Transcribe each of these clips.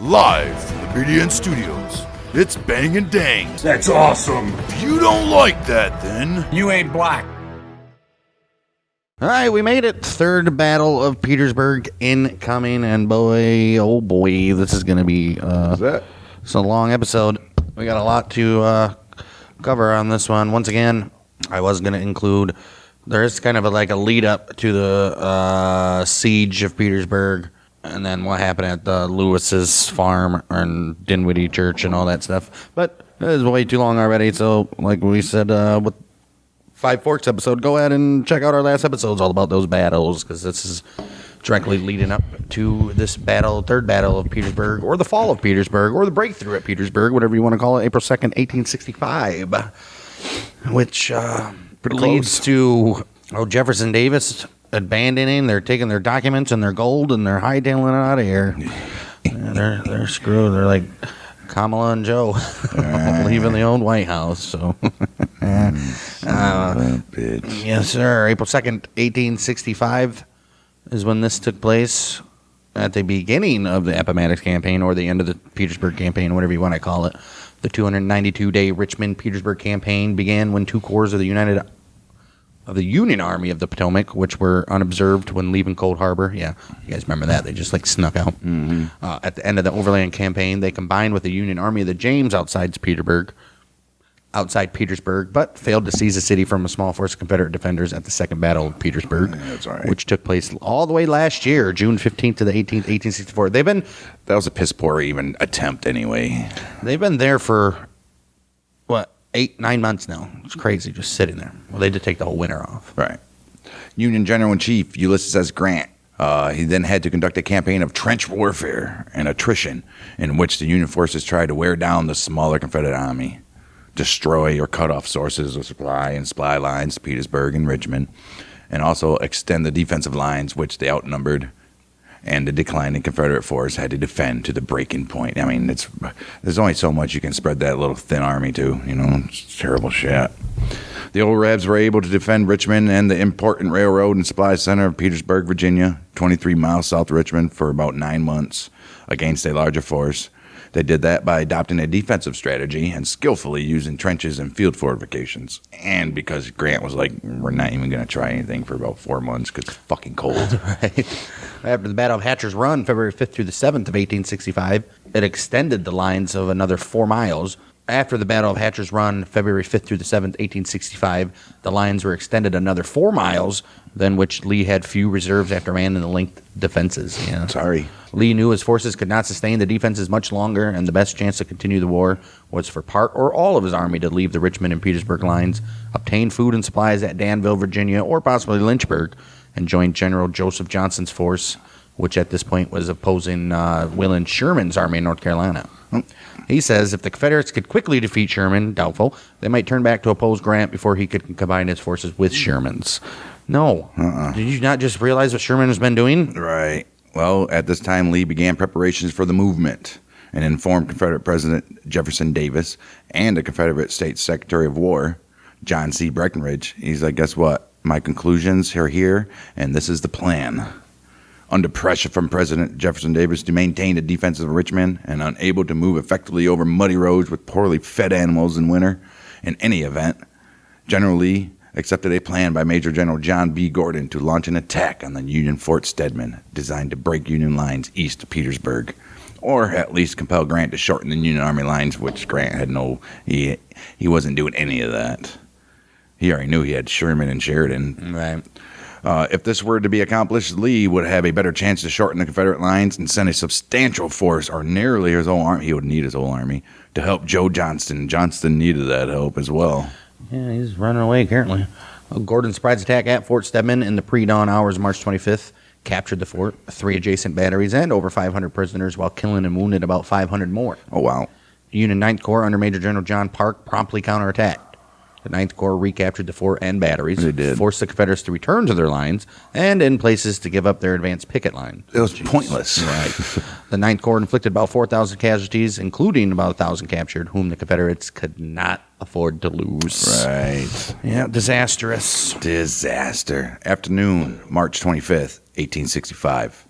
Live from the BDN Studios, it's Bang and Dang. That's awesome. If you don't like that, then You ain't black. All right, we made it. Third Battle of Petersburg incoming, and boy, oh boy, this is going to be it's a long episode. We got a lot to cover on this one. Once again, I was going to include, there's kind of like a lead up to the siege of Petersburg, and then what happened at the Lewis's farm and Dinwiddie Church and all that stuff. But it is way too long already, so like we said with Five Forks episode, go ahead and check out our last episodes all about those battles, because this is directly leading up to this battle, Third Battle of Petersburg, or the fall of Petersburg, or the breakthrough at Petersburg, whatever you want to call it, April 2nd, 1865, which leads to Jefferson Davis abandoning, they're taking their documents and their gold, and they're hightailing it out of here. They're screwed. They're like Kamala and Joe leaving the old White House. So, yes, sir. April 2nd, 1865 is when this took place. At the beginning of the Appomattox campaign, or the end of the Petersburg campaign, whatever you want to call it. The 292-day Richmond-Petersburg campaign began when two corps of the Union Army of the Potomac, which were unobserved when leaving Cold Harbor. Yeah, you guys remember that? They just snuck out. Mm-hmm. At the end of the Overland Campaign, they combined with the Union Army of the James outside Petersburg, but failed to seize the city from a small force of Confederate defenders at the Second Battle of Petersburg, That's all right. which took place all the way last year, June 15th to the 18th, 1864. That was a piss poor even attempt anyway. They've been there for 8-9 months now. It's crazy just sitting there. Well, they did take the whole winter off. Right. Union General-in-Chief Ulysses S. Grant, he then had to conduct a campaign of trench warfare and attrition in which the Union forces tried to wear down the smaller Confederate army, destroy or cut off sources of supply and supply lines to Petersburg and Richmond, and also extend the defensive lines, which they outnumbered, and the declining Confederate force had to defend to the breaking point. I mean, there's only so much you can spread that little thin army to, It's terrible shit. The old Rebs were able to defend Richmond and the important railroad and supply center of Petersburg, Virginia, 23 miles south of Richmond, for about 9 months against a larger force. They did that by adopting a defensive strategy and skillfully using trenches and field fortifications. And because Grant was like, we're not even going to try anything for about 4 months because it's fucking cold. Right. After the Battle of Hatcher's Run, February 5th through the 7th of 1865, it extended the lines of another 4 miles. After the Battle of Hatcher's Run, February 5th through the 7th, 1865, the lines were extended another 4 miles, than which Lee had few reserves after abandoning the linked defenses. Yeah. Sorry. Lee knew his forces could not sustain the defenses much longer, and the best chance to continue the war was for part or all of his army to leave the Richmond and Petersburg lines, obtain food and supplies at Danville, Virginia, or possibly Lynchburg, and join General Joseph Johnston's force, which at this point was opposing William Sherman's army in North Carolina. He says if the Confederates could quickly defeat Sherman, doubtful, they might turn back to oppose Grant before he could combine his forces with Sherman's. No. Did you not just realize what Sherman has been doing? Right. Well, at this time, Lee began preparations for the movement and informed Confederate President Jefferson Davis and the Confederate States Secretary of War, John C. Breckinridge. He's like, guess what? My conclusions are here, and this is the plan. Under pressure from President Jefferson Davis to maintain the defense of Richmond and unable to move effectively over muddy roads with poorly fed animals in winter, in any event, General Lee accepted a plan by Major General John B. Gordon to launch an attack on the Union Fort Stedman, designed to break Union lines east of Petersburg, or at least compel Grant to shorten the Union Army lines, which Grant had he wasn't doing any of that. He already knew he had Sherman and Sheridan. Right. If this were to be accomplished, Lee would have a better chance to shorten the Confederate lines and send a substantial force, or nearly his whole army. He would need his whole army to help Joe Johnston. Johnston needed that help as well. Yeah, he's running away currently. Gordon's surprise attack at Fort Stedman in the pre-dawn hours of March 25th captured the fort, 3 adjacent batteries, and over 500 prisoners, while killing and wounding about 500 more. Oh, wow. The Union 9th Corps under Major General John Parke promptly counterattacked. The 9th Corps recaptured the fort and batteries, They did. forced the Confederates to return to their lines, and in places to give up their advanced picket line. It was pointless. Right. The 9th Corps inflicted about 4,000 casualties, including about 1,000 captured, whom the Confederates could not afford to lose. Right. Yeah, disastrous. Disaster. Afternoon, March 25th, 1865.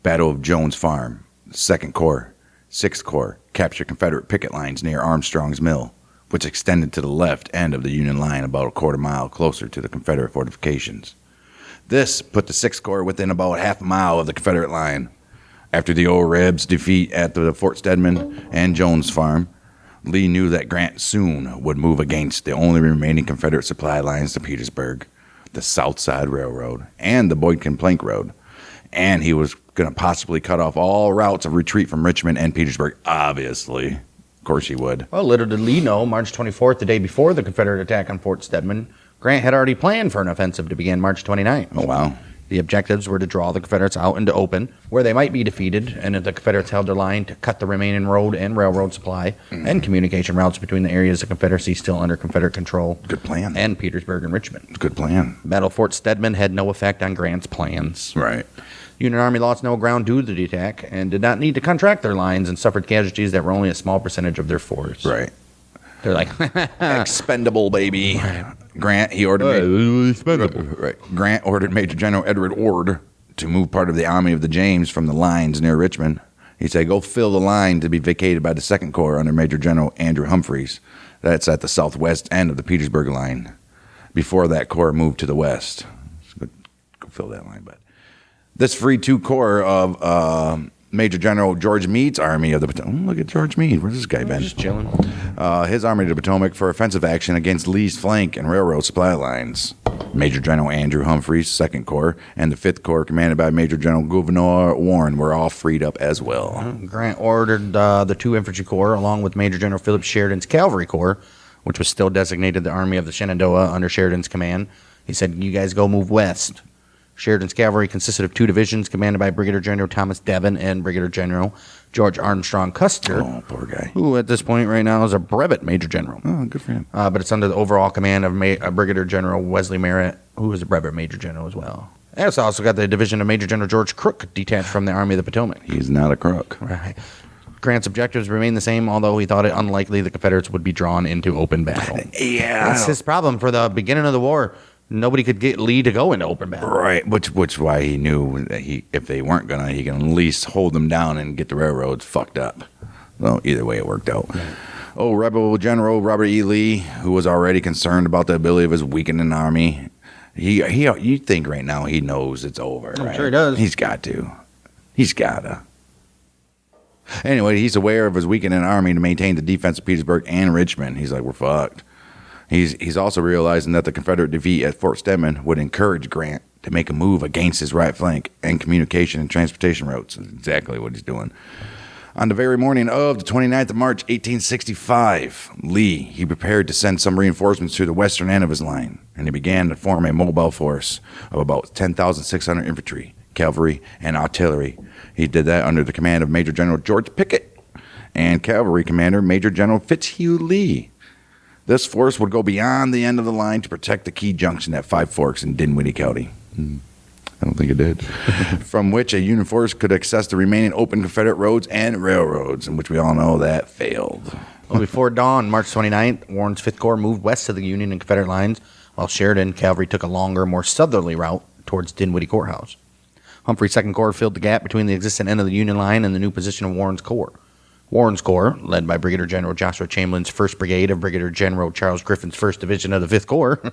Battle of Jones Farm, 2nd Corps, Sixth Corps captured Confederate picket lines near Armstrong's Mill, which extended to the left end of the Union line about a quarter mile closer to the Confederate fortifications. This put the Sixth Corps within about half a mile of the Confederate line. After the Old Rebs' defeat at the Fort Stedman and Jones Farm, Lee knew that Grant soon would move against the only remaining Confederate supply lines to Petersburg, the South Side Railroad and the Boydton Plank Road, and he was going to possibly cut off all routes of retreat from Richmond and Petersburg, obviously. Of course he would. Well, little did Lee know, March 24th, the day before the Confederate attack on Fort Stedman, Grant had already planned for an offensive to begin March 29th. Oh, wow. The objectives were to draw the Confederates out into open, where they might be defeated, and if the Confederates held their line, to cut the remaining road and railroad supply and communication routes between the areas of Confederacy still under Confederate control. Good plan. And Petersburg and Richmond. Good plan. Battle of Fort Stedman had no effect on Grant's plans. Right. Union Army lost no ground due to the attack and did not need to contract their lines and suffered casualties that were only a small percentage of their force. Right. They're like, expendable, baby. Grant, he ordered Grant ordered Major General Edward Ord to move part of the Army of the James from the lines near Richmond. He said, go fill the line to be vacated by the Second Corps under Major General Andrew Humphreys. That's at the southwest end of the Petersburg line. Before that corps moved to the west. Go fill that line. But this freed two corps of Major General George Meade's Army of the Potomac. Look at George Meade. Where's this guy been? just chilling. His Army of the Potomac for offensive action against Lee's flank and railroad supply lines. Major General Andrew Humphreys, 2nd Corps, and the 5th Corps, commanded by Major General Gouverneur Warren, were all freed up as well. Grant ordered the 2 Infantry Corps, along with Major General Philip Sheridan's Cavalry Corps, which was still designated the Army of the Shenandoah under Sheridan's command. He said, you guys go move west. Sheridan's cavalry consisted of 2 divisions commanded by Brigadier General Thomas Devon and Brigadier General George Armstrong Custer. Oh, poor guy. Who at this point right now is a brevet major general. Oh, good for him. But it's under the overall command of Brigadier General Wesley Merritt, who is a brevet major general as well. And it's also got the division of Major General George Crook detached from the Army of the Potomac. He's not a crook. Right. Grant's objectives remained the same, although he thought it unlikely the Confederates would be drawn into open battle. Yeah. That's his problem for the beginning of the war. Nobody could get Lee to go into open battle. Right, which why he knew that if they weren't gonna, he can at least hold them down and get the railroads fucked up. Well, either way, it worked out. Right. Oh, Rebel General Robert E. Lee, who was already concerned about the ability of his weakening army, you think right now he knows it's over. I'm right? sure he does. He's got to. He's gotta. Anyway, he's aware of his weakening army to maintain the defense of Petersburg and Richmond. He's like, we're fucked. He's also realizing that the Confederate defeat at Fort Stedman would encourage Grant to make a move against his right flank and communication and transportation routes. That's exactly what he's doing. On the very morning of the 29th of March, 1865, he prepared to send some reinforcements to the western end of his line, and he began to form a mobile force of about 10,600 infantry, cavalry, and artillery. He did that under the command of Major General George Pickett and Cavalry Commander Major General Fitzhugh Lee. This force would go beyond the end of the line to protect the key junction at Five Forks in Dinwiddie County. I don't think it did. From which a Union force could access the remaining open Confederate roads and railroads, in which we all know that failed. Well, before dawn, March 29th, Warren's 5th Corps moved west to the Union and Confederate lines, while Sheridan cavalry took a longer, more southerly route towards Dinwiddie Courthouse. Humphrey's 2nd Corps filled the gap between the existing end of the Union line and the new position of Warren's Corps. Warren's Corps, led by Brigadier General Joshua Chamberlain's 1st Brigade of Brigadier General Charles Griffin's 1st Division of the 5th Corps,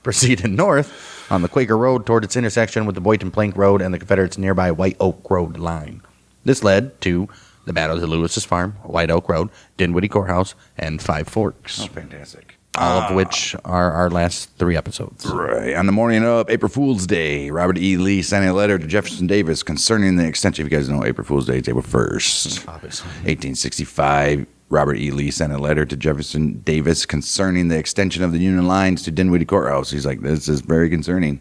proceeded north on the Quaker Road toward its intersection with the Boydton Plank Road and the Confederates' nearby White Oak Road line. This led to the battles of Lewis's Farm, White Oak Road, Dinwiddie Courthouse, and Five Forks. Oh, fantastic. All of which are our last 3 episodes. Right. On the morning of April Fool's Day, Robert E. Lee sent a letter to Jefferson Davis concerning the extension. If you guys know, April Fool's Day is April 1st. Obviously. 1865, Robert E. Lee sent a letter to Jefferson Davis concerning the extension of the Union lines to Dinwiddie Courthouse. He's like, this is very concerning.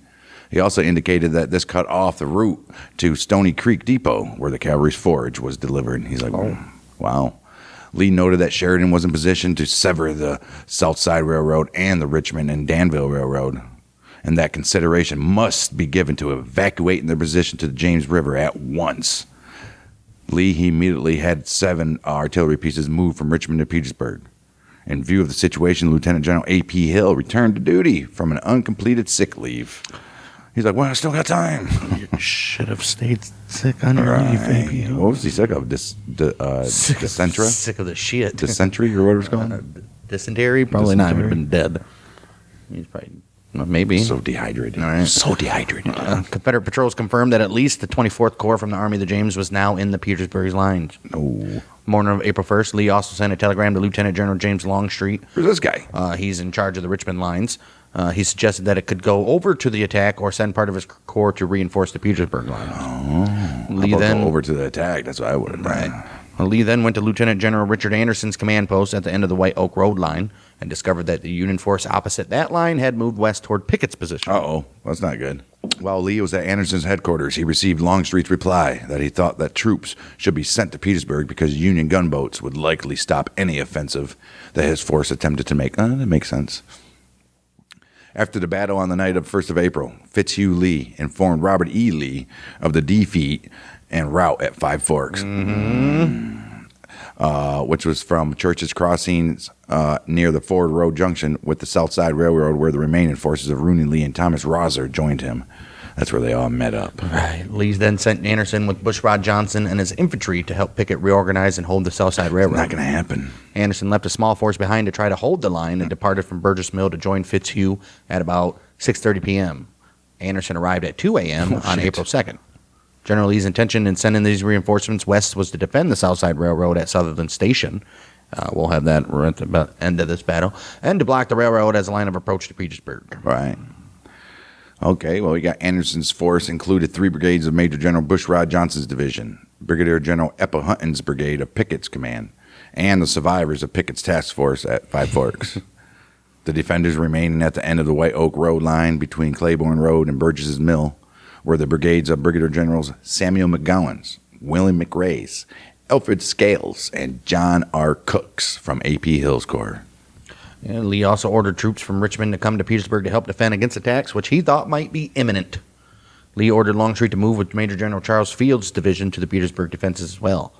He also indicated that this cut off the route to Stony Creek Depot, where the cavalry's forage was delivered. He's like, oh, wow. Lee noted that Sheridan was in position to sever the South Side Railroad and the Richmond and Danville Railroad, and that consideration must be given to evacuating their position to the James River at once. He immediately had 7 artillery pieces moved from Richmond to Petersburg. In view of the situation, Lieutenant General A.P. Hill returned to duty from an uncompleted sick leave. He's like, well, I still got time. You should have stayed sick on your leave, baby. What was he sick of? Dysentery? Sick of the shit. Dysentery or what it was called? Dysentery? Probably not. He would have been dead. He's probably, maybe. So dehydrated. All right. So dehydrated. Confederate patrols confirmed that at least the 24th Corps from the Army of the James was now in the Petersburg lines. Oh. Morning of April 1st, Lee also sent a telegram to Lieutenant General James Longstreet. Who's this guy? He's in charge of the Richmond lines. He suggested that it could go over to the attack or send part of his corps to reinforce the Petersburg lines. Oh. Lee then go over to the attack. That's what I would have done. Right. Lee then went to Lieutenant General Richard Anderson's command post at the end of the White Oak Road line and discovered that the Union force opposite that line had moved west toward Pickett's position. Uh-oh. That's not good. While Lee was at Anderson's headquarters, he received Longstreet's reply that he thought that troops should be sent to Petersburg because Union gunboats would likely stop any offensive that his force attempted to make. That makes sense. After the battle on the night of 1st of April, Fitzhugh Lee informed Robert E. Lee of the defeat and rout at Five Forks, which was from Church's Crossings near the Ford Road Junction with the South Side Railroad, where the remaining forces of Rooney Lee and Thomas Rosser joined him. That's where they all met up. Right. Lee then sent Anderson with Bushrod Johnson and his infantry to help Pickett reorganize and hold the South Side Railroad. Not going to happen. Anderson left a small force behind to try to hold the line and departed from Burgess Mill to join Fitzhugh at about 6:30 p.m. Anderson arrived at 2 a.m. on April 2nd. General Lee's intention in sending these reinforcements west was to defend the South Side Railroad at Sutherland Station. We'll have that at the end of this battle. And to block the railroad as a line of approach to Petersburg. Right. Okay, well, we got Anderson's force included 3 brigades of Major General Bushrod Johnson's division, Brigadier General Eppa Hunton's brigade of Pickett's command, and the survivors of Pickett's task force at Five Forks. The defenders remaining at the end of the White Oak Road line between Claiborne Road and Burgess's Mill were the brigades of Brigadier Generals Samuel McGowan's, William McRae's, Alfred Scales, and John R. Cooks from A.P. Hill's Corps. Yeah, Lee also ordered troops from Richmond to come to Petersburg to help defend against attacks, which he thought might be imminent. Lee ordered Longstreet to move with Major General Charles Field's division to the Petersburg defenses as well.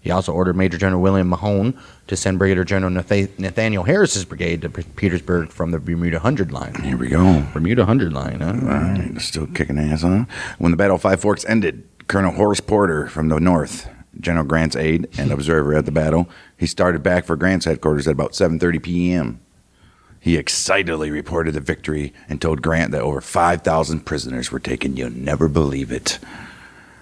He also ordered Major General William Mahone to send Brigadier General Nathaniel Harris's brigade to Petersburg from the Bermuda Hundred Line. Here we go. Bermuda Hundred Line, huh? All right, still kicking ass, huh? When the Battle of Five Forks ended, Colonel Horace Porter from the north, General Grant's aide and observer at the battle, he started back for Grant's headquarters at about 7:30 p.m. He excitedly reported the victory and told Grant that over 5,000 prisoners were taken. You'll never believe it.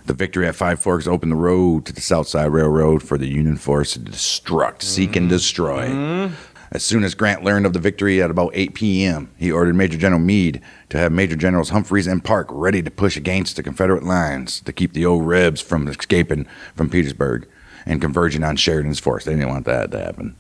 The victory at Five Forks opened the road to the South Side Railroad for the Union force to destruct, seek, and destroy. As soon as Grant learned of the victory at about 8 p.m., he ordered Major General Meade to have Major Generals Humphreys and Park ready to push against the Confederate lines to keep the old Rebs from escaping from Petersburg and converging on Sheridan's force. They didn't want that to happen.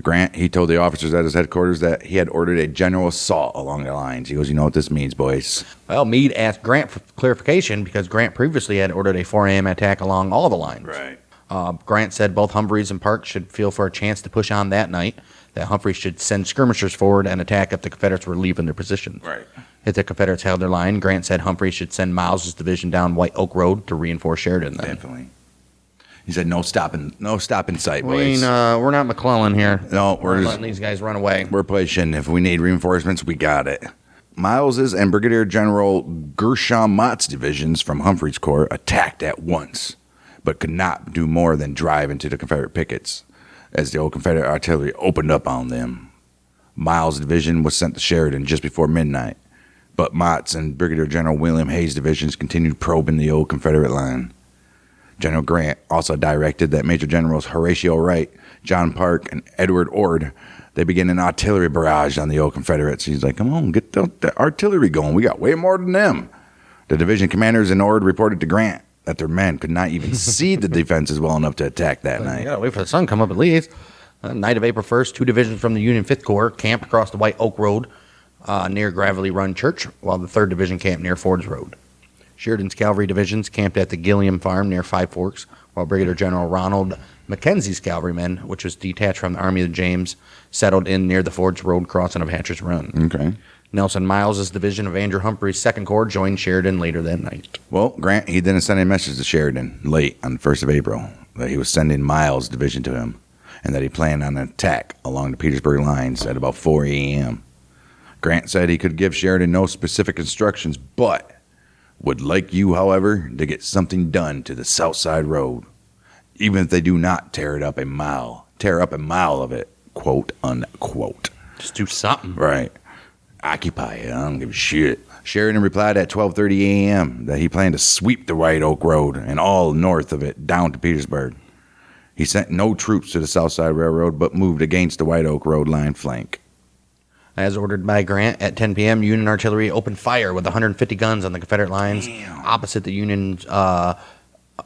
Grant, he told the officers at his headquarters that he had ordered a general assault along the lines. He goes, you know what this means, boys. Well, Meade asked Grant for clarification because Grant previously had ordered a 4 a.m. attack along all the lines. Right. Grant said both Humphreys and Park should feel for a chance to push on that night, that Humphreys should send skirmishers forward and attack if the Confederates were leaving their positions. Right. If the Confederates held their line, Grant said Humphreys should send Miles's division down White Oak Road to reinforce Sheridan then. Definitely. He said, no stop in sight, I mean, boys. we're not McClellan here. No, We're letting these guys run away. we're pushing. If we need reinforcements, we got it. Miles's and Brigadier General Gershom Mott's divisions from Humphreys' Corps attacked at once, but could not do more than drive into the Confederate pickets as the old Confederate artillery opened up on them. Miles' division was sent to Sheridan just before midnight, but Mott's and Brigadier General William Hayes' divisions continued probing the old Confederate line. General Grant also directed that Major Generals Horatio Wright, John Park, and Edward Ord, they began an artillery barrage on the old Confederates. He's like, come on, get the artillery going. We got way more than them. The division commanders and Ord reported to Grant that their men could not even see the defenses well enough to attack that You night. gotta wait for the sun to come up at least. Night of April 1st, 2 divisions from the Union 5th Corps camped across the White Oak Road near Gravelly Run Church, while the 3rd Division camped near Ford's Road. Sheridan's cavalry divisions camped at the Gilliam Farm near Five Forks, while Brigadier General Ronald Mackenzie's cavalrymen, which was detached from the Army of the James, settled in near the Ford's Road crossing of Hatcher's Run. Okay. Nelson Miles's division of Andrew Humphrey's 2nd Corps joined Sheridan later that night. Well, Grant, he didn't send a message to Sheridan late on the 1st of April that he was sending Miles' division to him and that he planned on an attack along the Petersburg lines at about 4 a.m. Grant said he could give Sheridan no specific instructions, but would like you, however, to get something done to the South Side Road, even if they do not tear up a mile of it, quote unquote. Just do something. Right. Occupy it. I don't give a shit. Sheridan replied at 12:30 a.m. that he planned to sweep the White Oak Road and all north of it down to Petersburg. He sent no troops to the South Side Railroad, but moved against the White Oak Road line flank. As ordered by Grant, at 10 p.m., Union artillery opened fire with 150 guns on the Confederate lines opposite the Union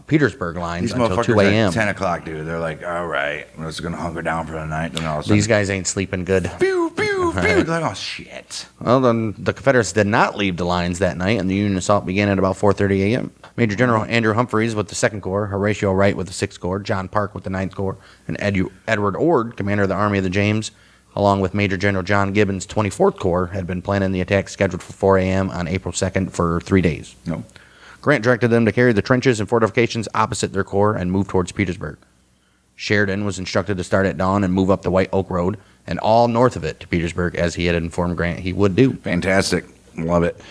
Petersburg lines until 2 a.m. At 10 o'clock, dude. They're like, all right, we're just going to hunker down for the night. Then all of a sudden, These guys ain't sleeping good. pew, pew, pew. They're like, oh, shit. Well, then the Confederates did not leave the lines that night, and the Union assault began at about 4:30 a.m. Major General Andrew Humphreys with the 2nd Corps, Horatio Wright with the 6th Corps, John Parke with the 9th Corps, and Edward Ord, commander of the Army of the James, along with Major General John Gibbon's 24th Corps, had been planning the attack scheduled for 4 a.m. on April 2nd for 3 days. No. Grant directed them to carry the trenches and fortifications opposite their corps and move towards Petersburg. Sheridan was instructed to start at dawn and move up the White Oak Road and all north of it to Petersburg, as he had informed Grant he would do. Fantastic. Love it.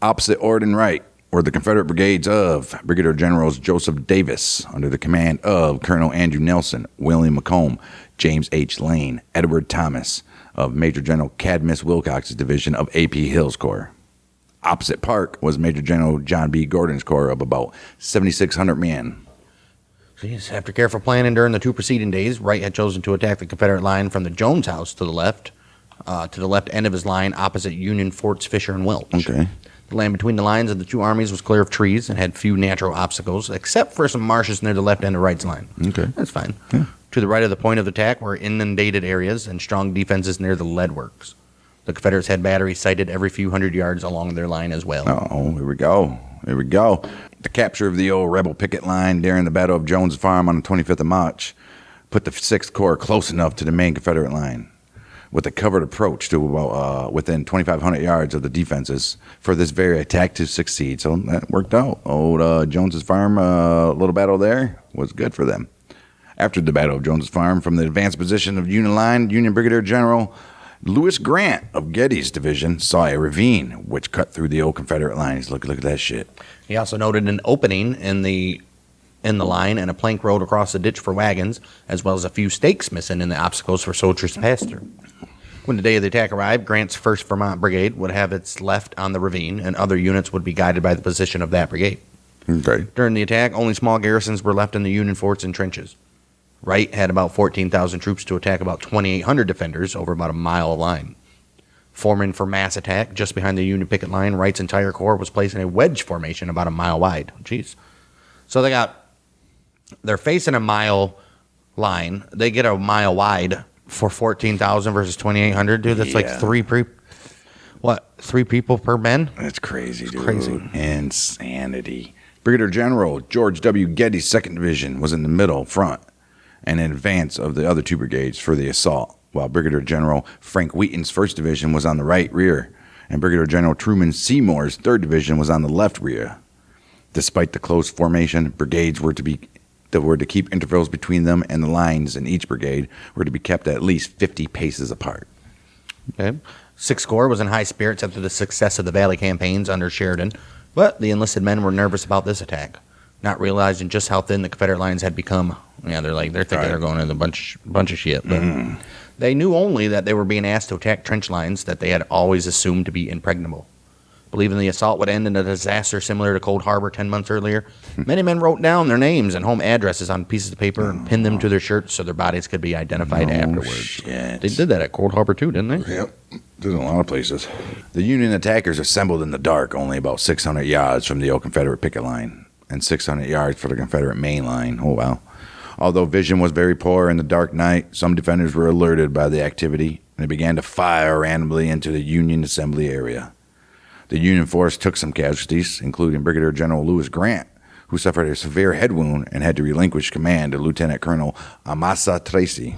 Opposite Ord and Wright were the Confederate brigades of Brigadier Generals Joseph Davis under the command of Colonel Andrew Nelson, William Macomb, James H. Lane, Edward Thomas of Major General Cadmus Wilcox's division of A.P. Hill's Corps. Opposite Parke was Major General John B. Gordon's corps of about 7,600 men. Jeez. After careful planning during the 2 preceding days, Wright had chosen to attack the Confederate line from the Jones House to the left end of his line opposite Union Forts Fisher and Welch. Okay. The land between the lines of the two armies was clear of trees and had few natural obstacles, except for some marshes near the left end of Wright's line. Okay. That's fine. Yeah. To the right of the point of attack were inundated areas and strong defenses near the lead works. The Confederates had batteries sighted every few hundred yards along their line as well. Oh, here we go. Here we go. The capture of the old rebel picket line during the Battle of Jones Farm on the 25th of March put the 6th Corps close enough to the main Confederate line, with a covered approach to about within 2,500 yards of the defenses for this very attack to succeed. So that worked out. Old Jones's Farm, little battle there, was good for them. After the Battle of Jones's Farm, from the advanced position of Union line, Union Brigadier General Lewis Grant of Getty's division saw a ravine which cut through the old Confederate lines. Look at that shit. He also noted an opening in the line and a plank road across the ditch for wagons, as well as a few stakes missing in the obstacles for soldiers to pass through. When the day of the attack arrived, Grant's 1st Vermont Brigade would have its left on the ravine, and other units would be guided by the position of that brigade. Okay. During the attack, only small garrisons were left in the Union forts and trenches. Wright had about 14,000 troops to attack about 2,800 defenders over about a mile of line. Forming for mass attack just behind the Union picket line, Wright's entire corps was placed in a wedge formation about a mile wide. Jeez. So they're facing a mile line. They get a mile wide for 14,000 versus 2,800. Dude, that's like three people per men? That's crazy, dude. Crazy. Insanity. Brigadier General George W. Getty's 2nd Division was in the middle front and in advance of the other 2 brigades for the assault, while Brigadier General Frank Wheaton's 1st Division was on the right rear, and Brigadier General Truman Seymour's 3rd Division was on the left rear. Despite the close formation, brigades were to keep intervals between them, and the lines in each brigade were to be kept at least 50 paces apart. Okay. 6th Corps was in high spirits after the success of the Valley campaigns under Sheridan, but the enlisted men were nervous about this attack, not realizing just how thin the Confederate lines had become. Yeah, they're thinking they're going into a bunch of shit. But they knew only that they were being asked to attack trench lines that they had always assumed to be impregnable. Believing the assault would end in a disaster similar to Cold Harbor 10 months earlier, many men wrote down their names and home addresses on pieces of paper and pinned them to their shirts so their bodies could be identified afterwards. Shit. They did that at Cold Harbor too, didn't they? Yep. There's a lot of places. The Union attackers assembled in the dark only about 600 yards from the old Confederate picket line and 600 yards for the Confederate main line. Oh, wow. Although vision was very poor in the dark night, some defenders were alerted by the activity, and they began to fire randomly into the Union assembly area. The Union force took some casualties, including Brigadier General Lewis Grant, who suffered a severe head wound and had to relinquish command to Lieutenant Colonel Amasa Tracy.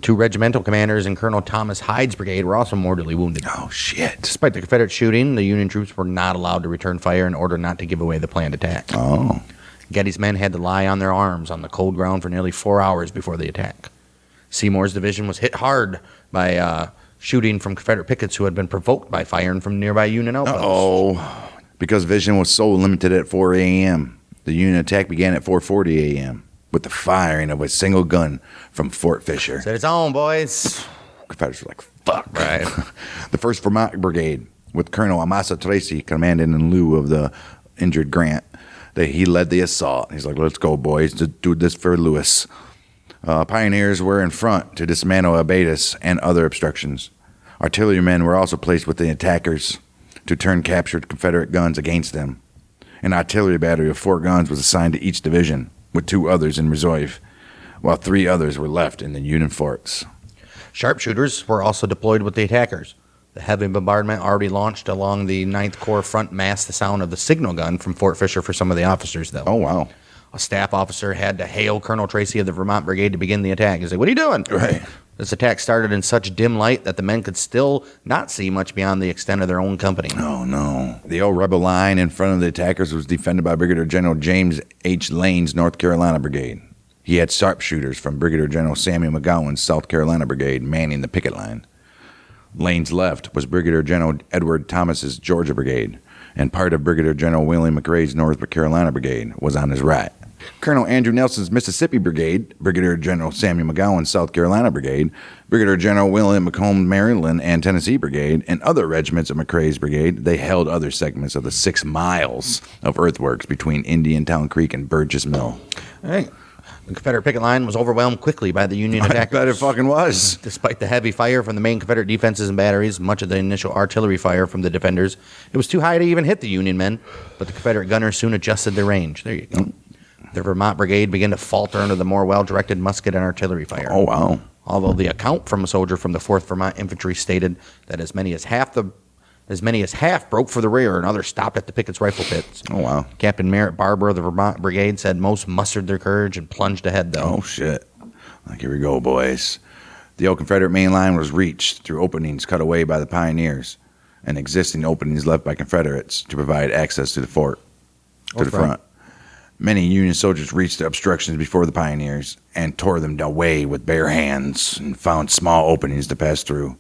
2 regimental commanders and Colonel Thomas Hyde's brigade were also mortally wounded. Oh, shit. Despite the Confederate shooting, the Union troops were not allowed to return fire in order not to give away the planned attack. Oh. Getty's men had to lie on their arms on the cold ground for nearly 4 hours before the attack. Seymour's division was hit hard by shooting from Confederate pickets who had been provoked by firing from nearby Union outposts. Because vision was so limited at 4 a.m., the Union attack began at 4:40 a.m. with the firing of a single gun from Fort Fisher. Set it's on, boys. Confederates were like, fuck. Right. The 1st Vermont Brigade, with Colonel Amasa Tracy commanding in lieu of the injured Grant, he led the assault. He's like, let's go, boys, to do this for Lewis. Pioneers were in front to dismantle abatis and other obstructions. Artillerymen were also placed with the attackers to turn captured Confederate guns against them. An artillery battery of 4 guns was assigned to each division, with 2 others in reserve, while 3 others were left in the Union forts. Sharpshooters were also deployed with the attackers. The heavy bombardment already launched along the 9th Corps front masked the sound of the signal gun from Fort Fisher for some of the officers, though. Oh, wow. A staff officer had to hail Colonel Tracy of the Vermont Brigade to begin the attack. He said, what are you doing? Right. This attack started in such dim light that the men could still not see much beyond the extent of their own company. Oh, no. The old rebel line in front of the attackers was defended by Brigadier General James H. Lane's North Carolina Brigade. He had sharpshooters from Brigadier General Samuel McGowan's South Carolina Brigade manning the picket line. Lane's left was Brigadier General Edward Thomas's Georgia Brigade, and part of Brigadier General William McRae's North Carolina Brigade was on his right. Colonel Andrew Nelson's Mississippi Brigade, Brigadier General Samuel McGowan's South Carolina Brigade, Brigadier General William McComb Maryland and Tennessee Brigade, and other regiments of McRae's Brigade, they held other segments of the 6 miles of earthworks between Indiantown Creek and Burgess Mill. All right. The Confederate picket line was overwhelmed quickly by the Union attackers. I bet it fucking was. Despite the heavy fire from the main Confederate defenses and batteries, much of the initial artillery fire from the defenders, it was too high to even hit the Union men, but the Confederate gunners soon adjusted their range. There you go. The Vermont Brigade began to falter under the more well-directed musket and artillery fire. Oh, wow. Although the account from a soldier from the 4th Vermont Infantry stated that as many as half broke for the rear and others stopped at the pickets' rifle pits. Oh, wow. Captain Merritt Barber of the Vermont Brigade said most mustered their courage and plunged ahead, though. Oh, shit. Like, here we go, boys. The old Confederate main line was reached through openings cut away by the pioneers and existing openings left by Confederates to provide access to the fort, to the front. Many Union soldiers reached the obstructions before the pioneers and tore them away with bare hands and found small openings to pass through.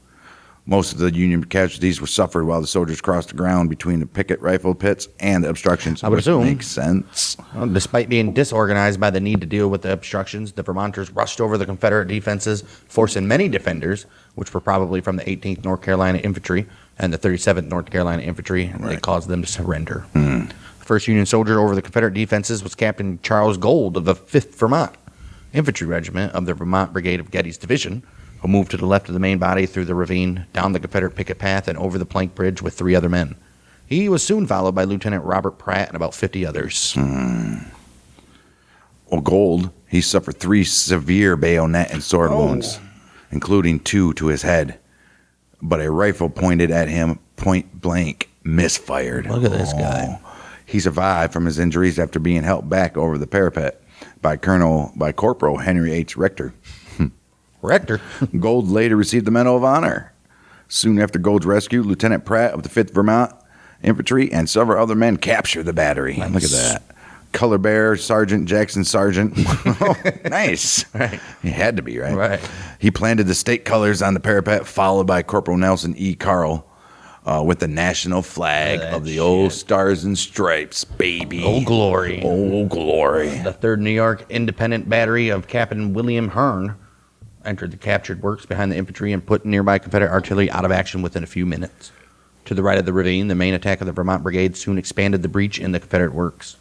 Most of the Union casualties were suffered while the soldiers crossed the ground between the picket rifle pits and the obstructions. I would assume. Makes sense. Well, despite being disorganized by the need to deal with the obstructions, the Vermonters rushed over the Confederate defenses, forcing many defenders, which were probably from the 18th North Carolina Infantry and the 37th North Carolina Infantry, and they caused them to surrender. The first Union soldier over the Confederate defenses was Captain Charles Gold of the 5th Vermont Infantry Regiment of the Vermont Brigade of Getty's Division, who moved to the left of the main body through the ravine, down the Confederate picket path, and over the plank bridge with 3 other men. He was soon followed by Lieutenant Robert Pratt and about 50 others. Well, Gold, he suffered 3 severe bayonet and sword wounds, including 2 to his head. But a rifle pointed at him point blank misfired. Look at this guy. He survived from his injuries after being helped back over the parapet by Corporal Henry H. Rector. Rector. Gold later received the Medal of Honor. Soon after Gold's rescue, Lieutenant Pratt of the 5th Vermont Infantry and several other men captured the battery. Nice. Look at that. Color Bearer Sergeant Jackson Sargent. Oh, nice. Right. He had to be, right? Right. He planted the state colors on the parapet, followed by Corporal Nelson E. Carl with the national flag of the old Stars and Stripes, baby. Old Glory. Old Glory. The 3rd New York Independent Battery of Captain William Hearn entered the captured works behind the infantry and put nearby Confederate artillery out of action within a few minutes. To the right of the ravine, the main attack of the Vermont Brigade soon expanded the breach in the Confederate works.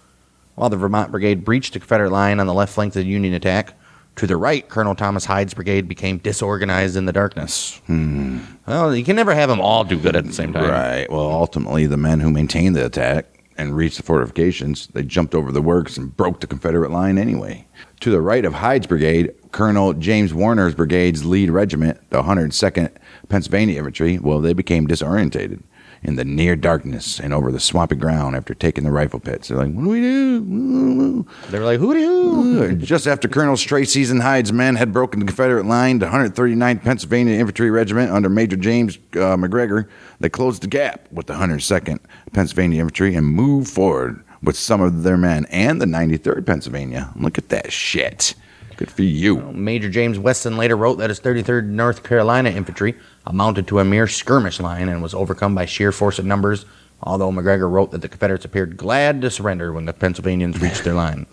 While the Vermont Brigade breached the Confederate line on the left flank of the Union attack, to the right, Colonel Thomas Hyde's brigade became disorganized in the darkness. Well, you can never have them all do good at the same time. Right. Well, ultimately, the men who maintained the attack and reached the fortifications, they jumped over the works and broke the Confederate line anyway. To the right of Hyde's brigade, Colonel James Warner's brigade's lead regiment, the 102nd Pennsylvania Infantry, well, they became disorientated in the near darkness and over the swampy ground after taking the rifle pits. They're like, what do we do? They were like, hoo-dee-hoo. Just after Colonel Tracy's and Hyde's men had broken the Confederate line, the 139th Pennsylvania Infantry Regiment under Major James McGregor, they closed the gap with the 102nd Pennsylvania Infantry and moved forward with some of their men and the 93rd Pennsylvania. Look at that shit. Good for you. Major James Weston later wrote that his 33rd North Carolina Infantry amounted to a mere skirmish line and was overcome by sheer force of numbers, although McGregor wrote that the Confederates appeared glad to surrender when the Pennsylvanians reached their line.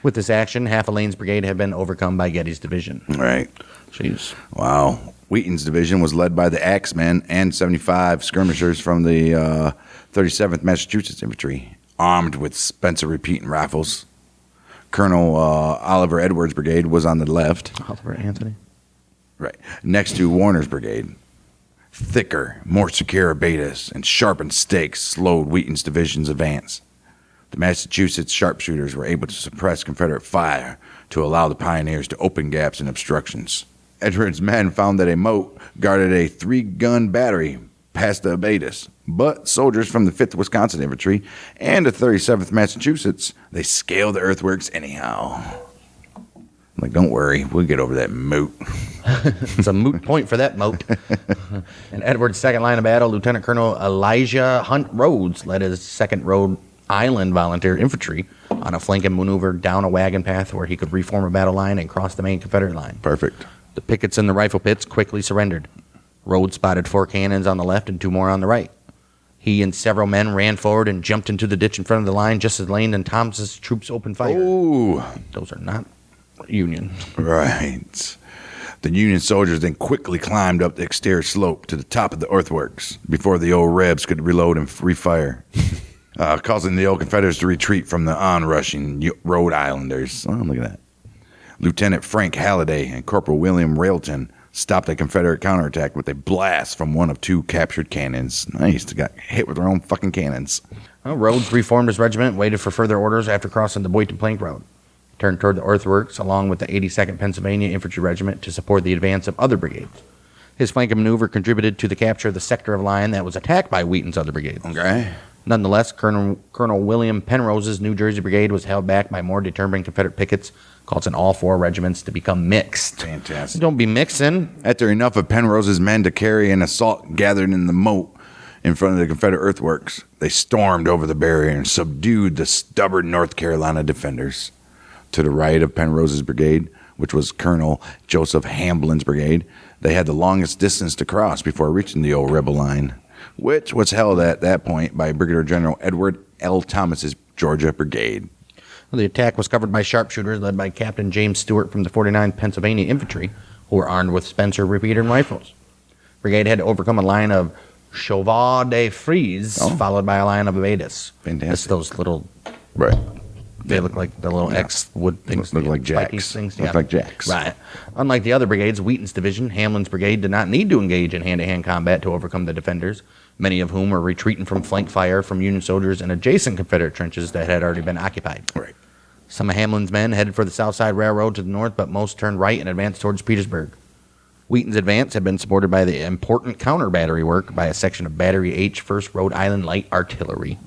With this action, half of Lane's brigade had been overcome by Getty's division. Right. Jeez. Wow. Wheaton's division was led by the Axemen and 75 skirmishers from the 37th Massachusetts Infantry, armed with Spencer repeating rifles. Colonel Oliver Edwards' brigade was on the left. Oliver Anthony? Right. Next to Warner's brigade. Thicker, more secure abatis and sharpened stakes slowed Wheaton's division's advance. The Massachusetts sharpshooters were able to suppress Confederate fire to allow the pioneers to open gaps and obstructions. Edwards' men found that a moat guarded a 3-gun battery past the abatis, but soldiers from the 5th Wisconsin Infantry and the 37th Massachusetts, they scaled the earthworks anyhow. I'm like, don't worry, we'll get over that moat. It's a moot point for that moat. In Edwards' second line of battle, Lieutenant Colonel Elijah Hunt Rhodes led his 2nd Rhode Island Volunteer Infantry on a flanking maneuver down a wagon path where he could reform a battle line and cross the main Confederate line. Perfect. The pickets in the rifle pits quickly surrendered. Rhodes spotted 4 cannons on the left and 2 more on the right. He and several men ran forward and jumped into the ditch in front of the line just as Lane and Thomas's troops opened fire. Ooh. Those are not Union. Right. The Union soldiers then quickly climbed up the exterior slope to the top of the earthworks before the old Rebs could reload and refire, causing the old Confederates to retreat from the onrushing Rhode Islanders. Oh, look at that. Lieutenant Frank Halliday and Corporal William Railton stopped a Confederate counterattack with a blast from one of 2 captured cannons. Nice. They got hit with their own fucking cannons. Well, Rhodes reformed his regiment, waited for further orders after crossing the Boynton Plank Road. Turned toward the earthworks along with the 82nd Pennsylvania Infantry Regiment to support the advance of other brigades. His flanking maneuver contributed to the capture of the sector of line that was attacked by Wheaton's other brigades. Okay. Nonetheless, Colonel William Penrose's New Jersey Brigade was held back by more determined Confederate pickets, causing all 4 regiments to become mixed. Fantastic. Don't be mixing. After enough of Penrose's men to carry an assault gathered in the moat in front of the Confederate earthworks, they stormed over the barrier and subdued the stubborn North Carolina defenders. To the right of Penrose's brigade, which was Colonel Joseph Hamblin's brigade, they had the longest distance to cross before reaching the old rebel line, which was held at that point by Brigadier General Edward L. Thomas's Georgia Brigade. The attack was covered by sharpshooters led by Captain James Stewart from the 49th Pennsylvania Infantry, who were armed with Spencer repeater rifles. Brigade had to overcome a line of Chevaux de Frise, followed by a line of abatis. Fantastic. It's those little... Right. They look like the little X wood things. Look like spiky jacks. Things. Look like jacks. Right. Unlike the other brigades, Wheaton's division, Hamlin's brigade, did not need to engage in hand-to-hand combat to overcome the defenders, many of whom were retreating from flank fire from Union soldiers in adjacent Confederate trenches that had already been occupied. Right. Some of Hamlin's men headed for the South Side Railroad to the north, but most turned right and advanced towards Petersburg. Wheaton's advance had been supported by the important counter-battery work by a section of Battery H, 1st Rhode Island Light Artillery.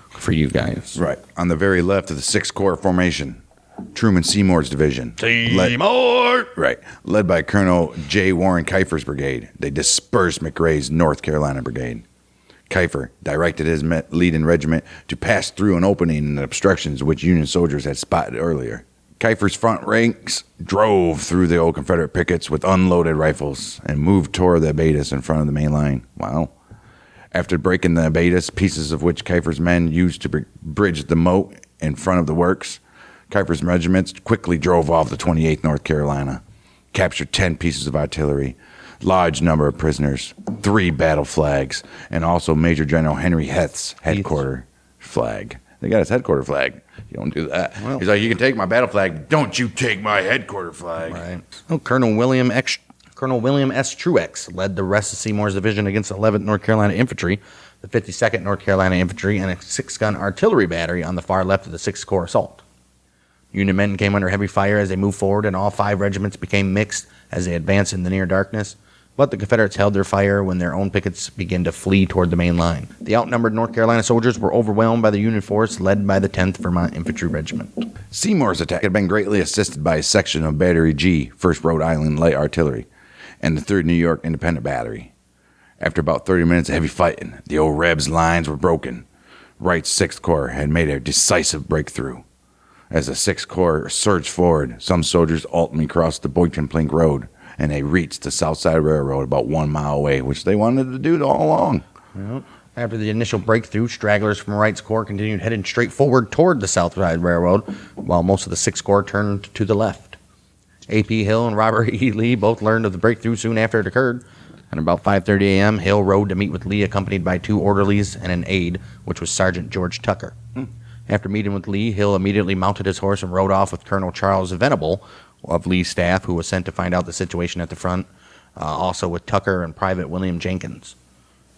For you guys. Right. On the very left of the 6th Corps formation, Truman Seymour's division. Seymour! Right. Led by Colonel J. Warren Keifer's brigade. They dispersed McRae's North Carolina brigade. Keifer directed his leading regiment to pass through an opening in the obstructions which Union soldiers had spotted earlier. Keifer's front ranks drove through the old Confederate pickets with unloaded rifles and moved toward the abatis in front of the main line. Wow. After breaking the abatis, pieces of which Keifer's men used to bridge the moat in front of the works, Keifer's regiments quickly drove off the 28th North Carolina, captured 10 pieces of artillery, large number of prisoners, 3 battle flags, and also Major General Henry Heth's headquarter flag. They got his headquarter flag. You don't do that. Well, he's like, you can take my battle flag, don't you take my headquarter flag. Right. Oh, Colonel William S. Truex led the rest of Seymour's division against the 11th North Carolina Infantry, the 52nd North Carolina Infantry, and a 6-gun artillery battery on the far left of the 6th Corps assault. Union men came under heavy fire as they moved forward, and all 5 regiments became mixed as they advanced in the near darkness. But the Confederates held their fire when their own pickets began to flee toward the main line. The outnumbered North Carolina soldiers were overwhelmed by the Union force led by the 10th Vermont Infantry Regiment. Seymour's attack had been greatly assisted by a section of Battery G, 1st Rhode Island Light Artillery, and the 3rd New York Independent Battery. After about 30 minutes of heavy fighting, the old Rebs' lines were broken. Wright's 6th Corps had made a decisive breakthrough. As the 6th Corps surged forward, some soldiers ultimately crossed the Boynton Plank Road, and they reached the South Side Railroad about 1 mile away, which they wanted to do all along. Yep. After the initial breakthrough, stragglers from Wright's Corps continued heading straight forward toward the South Side Railroad, while most of the 6th Corps turned to the left. A.P. Hill and Robert E. Lee both learned of the breakthrough soon after it occurred. At about 5:30 a.m., Hill rode to meet with Lee, accompanied by 2 orderlies and an aide, which was Sergeant George Tucker. After meeting with Lee, Hill immediately mounted his horse and rode off with Colonel Charles Venable of Lee's staff, who was sent to find out the situation at the front, also with Tucker and Private William Jenkins.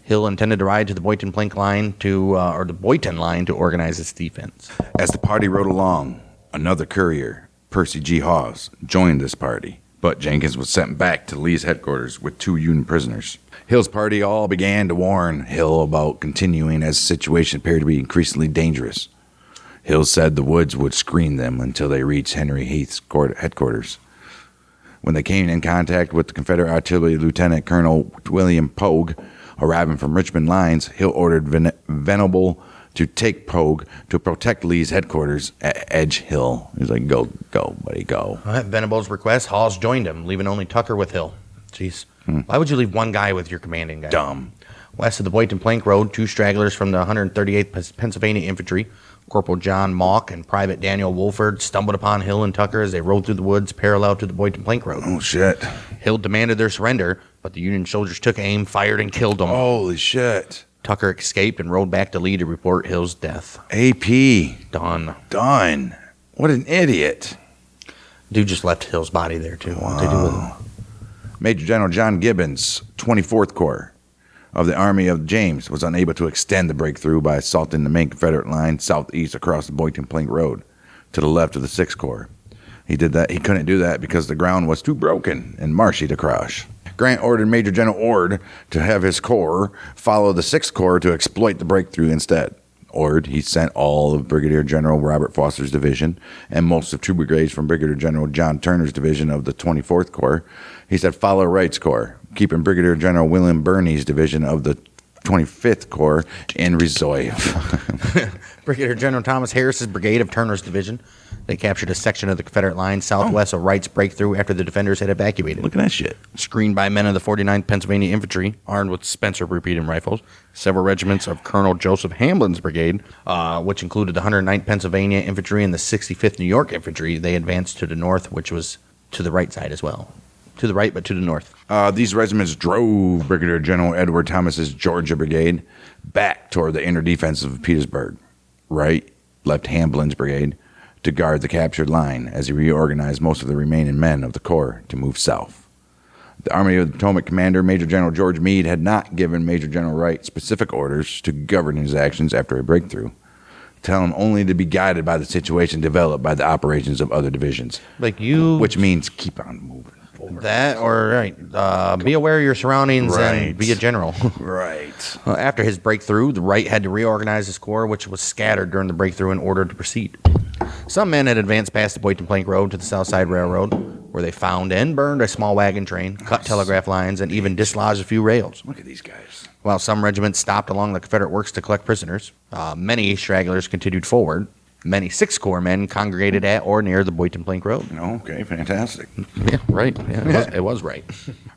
Hill intended to ride to the Boynton Plank line the Boynton line to organize its defense. As the party rode along, another courier, Percy G. Hawes, joined this party, but Jenkins was sent back to Lee's headquarters with 2 Union prisoners. Hill's party all began to warn Hill about continuing as the situation appeared to be increasingly dangerous. Hill said the woods would screen them until they reached Henry Heath's headquarters. When they came in contact with the Confederate Artillery Lieutenant Colonel William Pogue, arriving from Richmond lines, Hill ordered Venable to take Pogue to protect Lee's headquarters at Edge Hill. He's like, go, buddy, go. At Venable's request, Hawes joined him, leaving only Tucker with Hill. Jeez. Why would you leave one guy with your commanding guy? Dumb. West of the Boynton Plank Road, 2 stragglers from the 138th Pennsylvania Infantry, Corporal John Mauck and Private Daniel Wolford, stumbled upon Hill and Tucker as they rode through the woods parallel to the Boynton Plank Road. Oh, shit. Hill demanded their surrender, but the Union soldiers took aim, fired, and killed them. Holy shit. Tucker escaped and rode back to Lee to report Hill's death. AP. Done. What an idiot. Dude just left Hill's body there, too. What'd they do with him? Major General John Gibbons, 24th Corps of the Army of James, was unable to extend the breakthrough by assaulting the main Confederate line southeast across the Boynton Plank Road to the left of the 6th Corps. He couldn't do that because the ground was too broken and marshy to cross. Grant ordered Major General Ord to have his corps follow the 6th Corps to exploit the breakthrough instead. Ord, he sent all of Brigadier General Robert Foster's division and most of 2 brigades from Brigadier General John Turner's division of the 24th Corps. He said follow Wright's Corps, keeping Brigadier General William Birney's division of the 25th Corps in reserve. Brigadier General Thomas Harris's brigade of Turner's division. They captured a section of the Confederate line southwest of Wright's breakthrough after the defenders had evacuated. Look at that shit. Screened by men of the 49th Pennsylvania Infantry, armed with Spencer repeating rifles, several regiments of Colonel Joseph Hamblin's brigade, which included the 109th Pennsylvania Infantry and the 65th New York Infantry, they advanced to the north, which was to the right side as well. To the right, but to the north. These regiments drove Brigadier General Edward Thomas's Georgia Brigade back toward the inner defense of Petersburg. Wright left Hamblin's brigade to guard the captured line as he reorganized most of the remaining men of the Corps to move south. The Army of the Potomac commander, Major General George Meade, had not given Major General Wright specific orders to govern his actions after a breakthrough, telling him only to be guided by the situation developed by the operations of other divisions. Which means keep on moving. That, or be aware of your surroundings and be a general. Right. After his breakthrough, the Wright had to reorganize his corps, which was scattered during the breakthrough in order to proceed. Some men had advanced past the Boynton Plank Road to the South Side Railroad, where they found and burned a small wagon train, cut telegraph lines, and even dislodged a few rails. Look at these guys. While some regiments stopped along the Confederate works to collect prisoners, many stragglers continued forward. Many 6th Corps men congregated at or near the Boynton Plank Road. Okay, fantastic. Yeah, right. Yeah, it was right.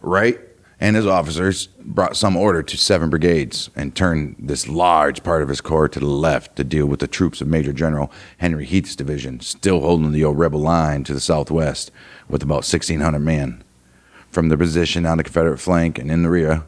Wright and his officers brought some order to 7 brigades and turned this large part of his corps to the left to deal with the troops of Major General Henry Heath's division, still holding the old rebel line to the southwest with about 1,600 men. From the position on the Confederate flank and in the rear,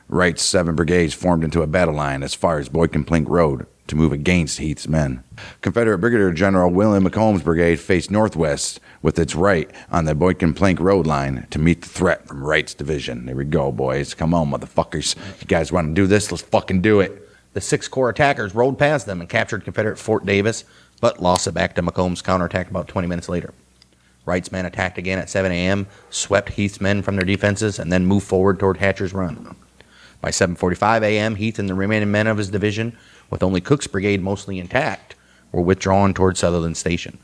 Wright's 7 brigades formed into a battle line as far as Boynton Plank Road to move against Heath's men. Confederate Brigadier General William McComb's brigade faced northwest with its right on the Boynton Plank Road line to meet the threat from Wright's division. There we go, boys. Come on, motherfuckers. You guys want to do this? Let's fucking do it. The 6th Corps attackers rode past them and captured Confederate Fort Davis, but lost it back to McComb's counterattack about 20 minutes later. Wright's men attacked again at 7 a.m., swept Heath's men from their defenses, and then moved forward toward Hatcher's Run. By 7:45 a.m., Heath and the remaining men of his division, with only Cook's brigade mostly intact, were withdrawn toward Sutherland Station.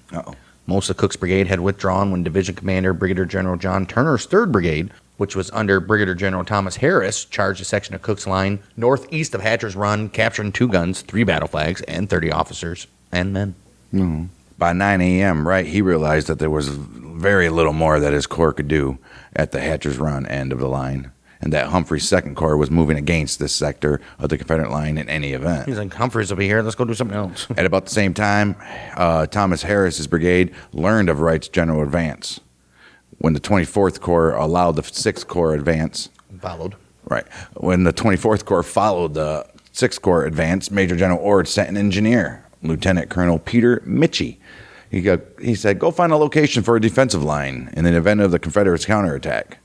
Most of Cook's brigade had withdrawn when Division Commander Brigadier General John Turner's 3rd Brigade, which was under Brigadier General Thomas Harris, charged a section of Cook's line northeast of Hatcher's Run, capturing 2 guns, 3 battle flags, and 30 officers and men. Mm-hmm. By 9 a.m., Wright, he realized that there was very little more that his corps could do at the Hatcher's Run end of the line. and that Humphrey's Second Corps was moving against this sector of the Confederate line in any event. He's like, Humphreys will be here. Let's go do something else. At about the same time, Thomas Harris's brigade learned of Wright's general advance. When the 24th Corps allowed the 6th Corps advance, Followed. right. When the 24th Corps followed the 6th Corps advance, Major General Ord sent an engineer, Lieutenant Colonel Peter Mitchie. He said, go find a location for a defensive line in the event of the Confederates' counterattack.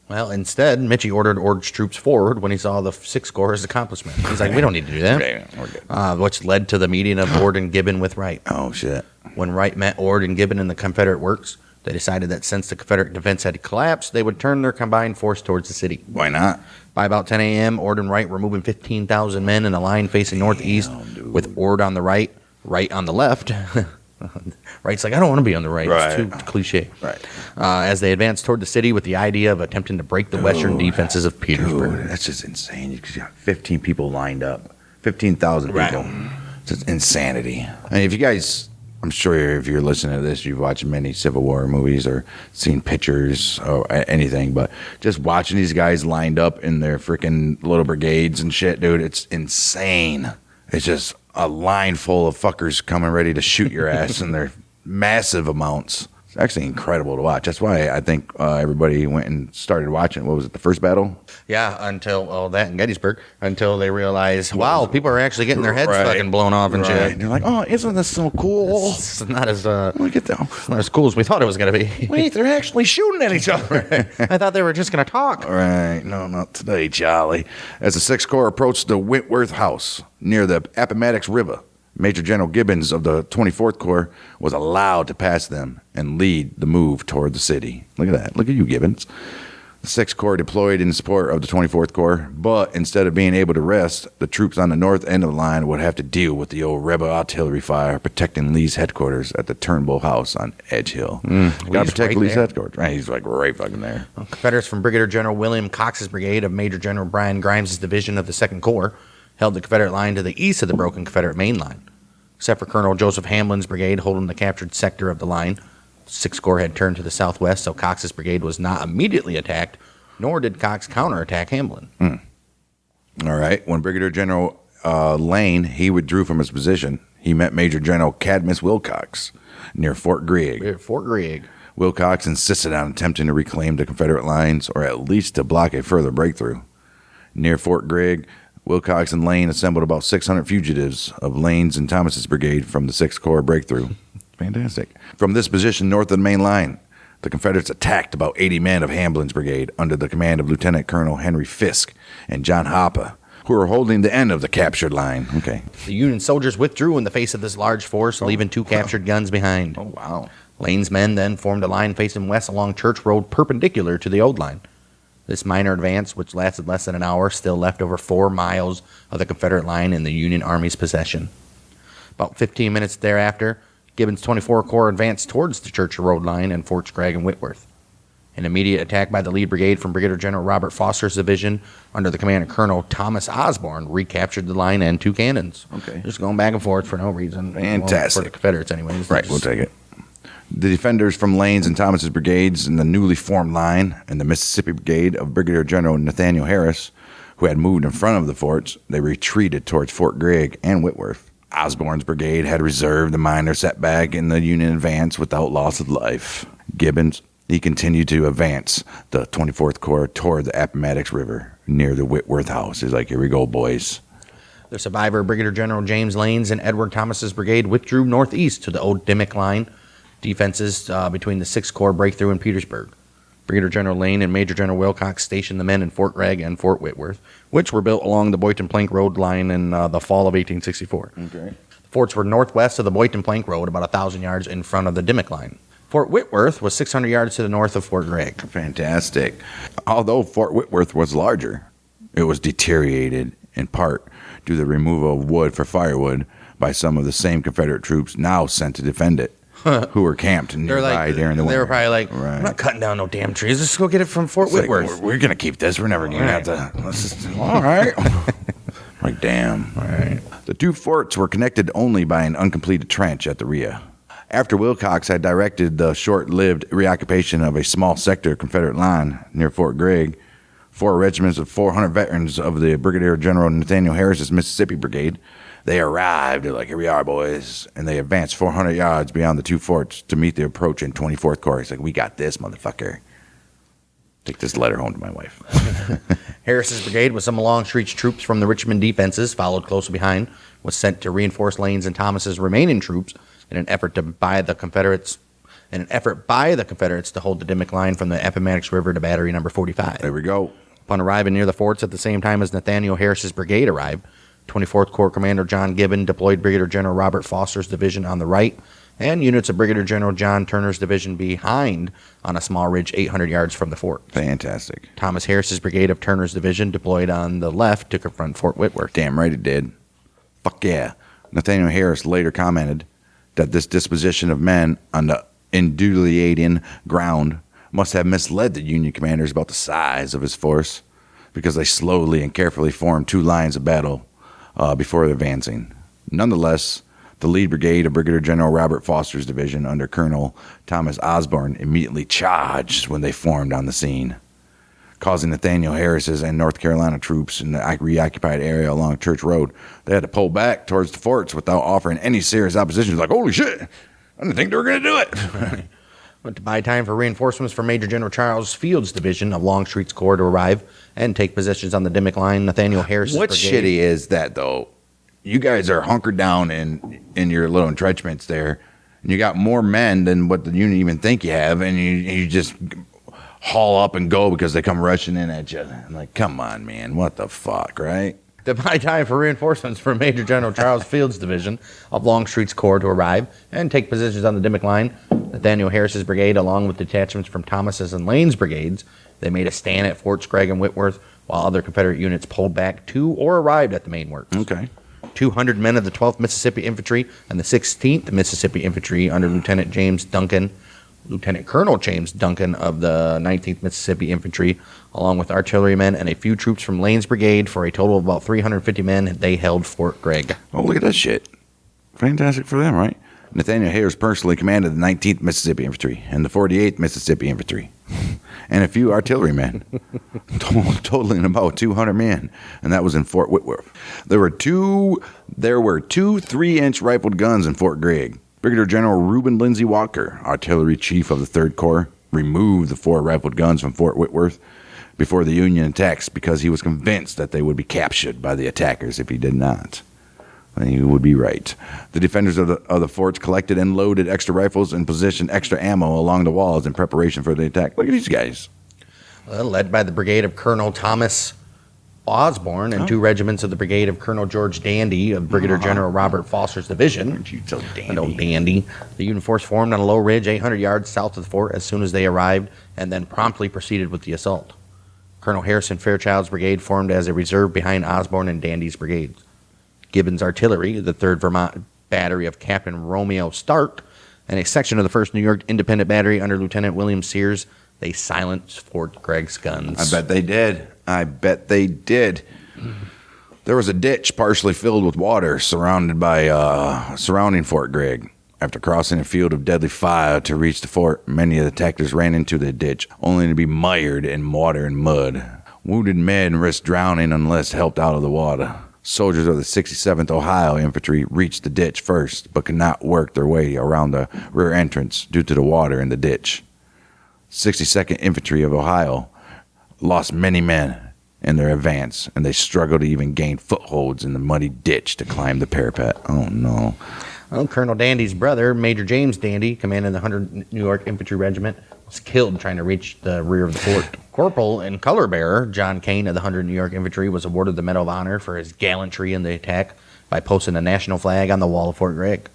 Well, instead, Mitchie ordered Ord's troops forward when he saw the 6th Corps' accomplishment. He's like, we don't need to do that. Okay, we're good. Which led to the meeting of Ord and Gibbon with Wright. Oh, shit. When Wright met Ord and Gibbon in the Confederate works, they decided that since the Confederate defense had collapsed, they would turn their combined force towards the city. Why not? By about 10 a.m., Ord and Wright were moving 15,000 men in a line facing northeast, with Ord on the right, Wright on the left. Wright's like, I don't want to be on the right. Right. It's too cliche. Right. As they advanced toward the city with the idea of attempting to break the western defenses of Petersburg. Dude, that's just insane. You got 15 people lined up. 15,000 people. Right. It's just insanity. I mean, if you guys, I'm sure if you're listening to this, you've watched many Civil War movies or seen pictures or anything, but just watching these guys lined up in their freaking little brigades and shit, dude, it's insane. It's just a line full of fuckers coming ready to shoot your ass, and they're massive amounts. It's actually incredible to watch. That's why I think everybody went and started watching. What was it, the first battle? Yeah, until that in Gettysburg, until they realized, wow, people are actually getting their heads fucking blown off and shit. And they're like, oh, isn't this so cool? It's not as Look at them. not as cool as we thought it was going to be. Wait, they're actually shooting at each other. I thought they were just going to talk. Right. No, not today, Charlie. As the 6th Corps approached the Whitworth House near the Appomattox River, Major General Gibbons of the 24th Corps was allowed to pass them and lead the move toward the city. Look at that. Look at you, Gibbons. The 6th Corps deployed in support of the 24th Corps, but instead of being able to rest, the troops on the north end of the line would have to deal with the old rebel artillery fire protecting Lee's headquarters at the Turnbull House on Edge Hill. Got to protect Lee's headquarters. Right, he's like right fucking there. Confederates from Brigadier General William Cox's brigade of Major General Brian Grimes' division of the 2nd Corps held the Confederate line to the east of the broken Confederate main line. Except for Colonel Joseph Hamlin's brigade holding the captured sector of the line, the 6th Corps had turned to the southwest, so Cox's brigade was not immediately attacked, nor did Cox counterattack Hamlin. All right. When Brigadier General Lane, he withdrew from his position, he met Major General Cadmus Wilcox near Fort Greig. Fort Greig. Wilcox insisted on attempting to reclaim the Confederate lines, or at least to block a further breakthrough. Near Fort Greig, Wilcox and Lane assembled about 600 fugitives of Lane's and Thomas's brigade from the 6th Corps breakthrough. Fantastic. From this position north of the main line, the Confederates attacked about 80 men of Hamlin's brigade under the command of Lieutenant Colonel Henry Fisk and John Hoppe, who were holding the end of the captured line. Okay. The Union soldiers withdrew in the face of this large force, leaving 2 captured guns behind. Oh, wow. Lane's men then formed a line facing west along Church Road perpendicular to the old line. This minor advance, which lasted less than an hour, still left over 4 miles of the Confederate line in the Union Army's possession. About 15 minutes thereafter, Gibbon's 24 Corps advanced towards the Church Road line and Forts Gregg and Whitworth. An immediate attack by the lead brigade from Brigadier General Robert Foster's division under the command of Colonel Thomas Osborne recaptured the line and 2 cannons. Okay. Just going back and forth for no reason. Fantastic. Well, for the Confederates anyways. Right, we'll take it. The defenders from Lane's and Thomas's brigades in the newly formed line and the Mississippi Brigade of Brigadier General Nathaniel Harris, who had moved in front of the forts, they retreated towards Fort Gregg and Whitworth. Osborne's brigade had reserved a minor setback in the Union advance without loss of life. Gibbons, he continued to advance the 24th Corps toward the Appomattox River near the Whitworth House. He's like, here we go, boys. The survivor, Brigadier General James Lane's and Edward Thomas's brigade, withdrew northeast to the Old Dimmock line, defenses between the 6th Corps breakthrough in Petersburg. Brigadier General Lane and Major General Wilcox stationed the men in Fort Gregg and Fort Whitworth, which were built along the Boynton-Plank Road line in the fall of 1864. Okay. The forts were northwest of the Boynton-Plank Road, about 1,000 yards in front of the Dimmock line. Fort Whitworth was 600 yards to the north of Fort Gregg. Fantastic. Although Fort Whitworth was larger, it was deteriorated in part due to the removal of wood for firewood by some of the same Confederate troops now sent to defend it, who were camped nearby during the winter. They were probably like, Right. I'm not cutting down no damn trees. Let's go get it from Fort Whitworth. Like, we're going to keep this. We're never going to have to. Let's just, all right. Like, damn. All right. The 2 forts were connected only by an uncompleted trench at the rear. After Wilcox had directed the short-lived reoccupation of a small sector of Confederate line near Fort Gregg, 4 regiments of 400 veterans of the Brigadier General Nathaniel Harris's Mississippi Brigade. They arrived. They're like, here we are, boys. And they advanced 400 yards beyond the 2 forts to meet the approaching 24th Corps. He's like, we got this, motherfucker. Take this letter home to my wife. Harris's brigade, with some Longstreet's troops from the Richmond defenses followed closely behind, was sent to reinforce Lane's and Thomas's remaining troops in an effort by the Confederates to hold the Dimmock line from the Appomattox River to Battery Number 45. There we go. Upon arriving near the forts at the same time as Nathaniel Harris's brigade arrived, 24th Corps Commander John Gibbon deployed Brigadier General Robert Foster's division on the right and units of Brigadier General John Turner's division behind on a small ridge 800 yards from the fort. Fantastic. Thomas Harris's brigade of Turner's division deployed on the left to confront Fort Whitworth. Damn right it did. Fuck yeah. Nathaniel Harris later commented that this disposition of men on the undulating ground must have misled the Union commanders about the size of his force, because they slowly and carefully formed 2 lines of battle before advancing. Nonetheless, the lead brigade of Brigadier General Robert Foster's division under Colonel Thomas Osborne immediately charged when they formed on the scene, causing Nathaniel Harris's and North Carolina troops in the reoccupied area along Church Road. They had to pull back towards the forts without offering any serious opposition. It's like, holy shit, I didn't think they were going to do it. Went to buy time for reinforcements from Major General Charles Field's division of Longstreet's Corps to arrive and take positions on the Dimmock line. Nathaniel Harris's What's brigade. shitty is that, though, you guys are hunkered down in your little entrenchments there, and you got more men than what the Union even think you have, and you just haul up and go because they come rushing in at you. I'm like, come on, man, what the fuck, right? To buy time for reinforcements from Major General Charles Field's division of Longstreet's Corps to arrive and take positions on the Dimmock line, Nathaniel Harris's brigade, along with detachments from Thomas's and Lane's brigades, they made a stand at Forts Gregg and Whitworth, while other Confederate units pulled back to or arrived at the main works. Okay. 200 men of the 12th Mississippi Infantry and the 16th Mississippi Infantry under Lieutenant Colonel James Duncan of the 19th Mississippi Infantry, along with artillerymen and a few troops from Lane's brigade, for a total of about 350 men, they held Fort Gregg. Oh, look at that shit. Fantastic for them, right? Nathaniel Harris personally commanded the 19th Mississippi Infantry and the 48th Mississippi Infantry, and a few artillerymen, totaling about 200 men, and that was in Fort Whitworth. There were two 3-inch rifled guns in Fort Gregg. Brigadier General Reuben Lindsay Walker, artillery chief of the 3rd Corps, removed the 4 rifled guns from Fort Whitworth before the Union attacks because he was convinced that they would be captured by the attackers if he did not. And he would be right. The defenders of the forts collected and loaded extra rifles and positioned extra ammo along the walls in preparation for the attack. Look at these guys. Well, led by the brigade of Colonel Thomas Osborne and 2 regiments of the brigade of Colonel George Dandy of Brigadier General Robert Foster's division. You so dandy. An old dandy. The Union force formed on a low ridge 800 yards south of the fort as soon as they arrived, and then promptly proceeded with the assault. Colonel Harrison Fairchild's brigade formed as a reserve behind Osborne and Dandy's brigades. Gibbon's artillery, the 3rd Vermont Battery of Captain Romeo Stark, and a section of the 1st New York Independent Battery under Lieutenant William Sears, they silenced Fort Gregg's guns. I bet they did. There was a ditch partially filled with water surrounding Fort Gregg. After crossing a field of deadly fire to reach the fort, many of the attackers ran into the ditch, only to be mired in water and mud. Wounded men risked drowning unless helped out of the water. Soldiers of the 67th Ohio Infantry reached the ditch first, but could not work their way around the rear entrance due to the water in the ditch. 62nd Infantry of Ohio lost many men in their advance, and they struggled to even gain footholds in the muddy ditch to climb the parapet. Oh, no. Well, Colonel Dandy's brother, Major James Dandy, commanding the 100th New York Infantry Regiment, was killed trying to reach the rear of the fort. Corporal and color bearer John Kane of the 100th New York Infantry was awarded the Medal of Honor for his gallantry in the attack by posting a national flag on the wall of Fort Gregg.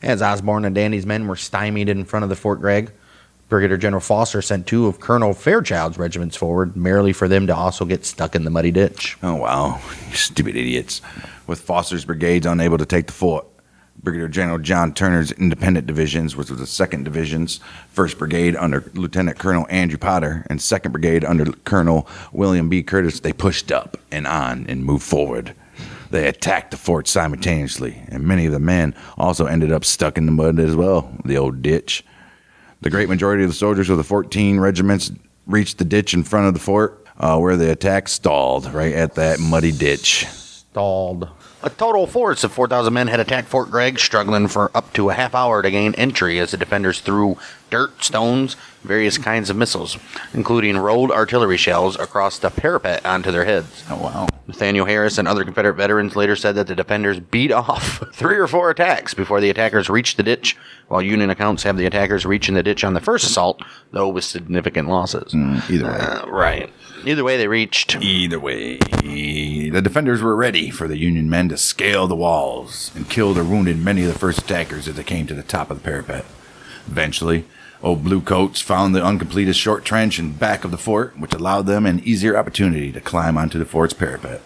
As Osborne and Dandy's men were stymied in front of the Fort Gregg, Brigadier General Foster sent 2 of Colonel Fairchild's regiments forward, merely for them to also get stuck in the muddy ditch. Oh, wow. You stupid idiots. With Foster's brigades unable to take the fort, Brigadier General John Turner's independent divisions, which was the 2nd Division's 1st Brigade under Lieutenant Colonel Andrew Potter and 2nd Brigade under Colonel William B. Curtis, they pushed up and on and moved forward. They attacked the fort simultaneously, and many of the men also ended up stuck in the mud as well, the old ditch. The great majority of the soldiers of the 14 regiments reached the ditch in front of the fort, where the attack stalled, right at that muddy ditch. Stalled. A total force of 4,000 men had attacked Fort Gregg, struggling for up to a half hour to gain entry as the defenders threw dirt, stones, various kinds of missiles, including rolled artillery shells across the parapet onto their heads. Oh, wow. Nathaniel Harris and other Confederate veterans later said that the defenders beat off 3 or 4 attacks before the attackers reached the ditch, while Union accounts have the attackers reaching the ditch on the first assault, though with significant losses. Either way. Right. Either way, they reached. Either way, the defenders were ready for the Union men to scale the walls and killed or wounded many of the first attackers as they came to the top of the parapet. Eventually, old Bluecoats found the uncompleted short trench in back of the fort, which allowed them an easier opportunity to climb onto the fort's parapet.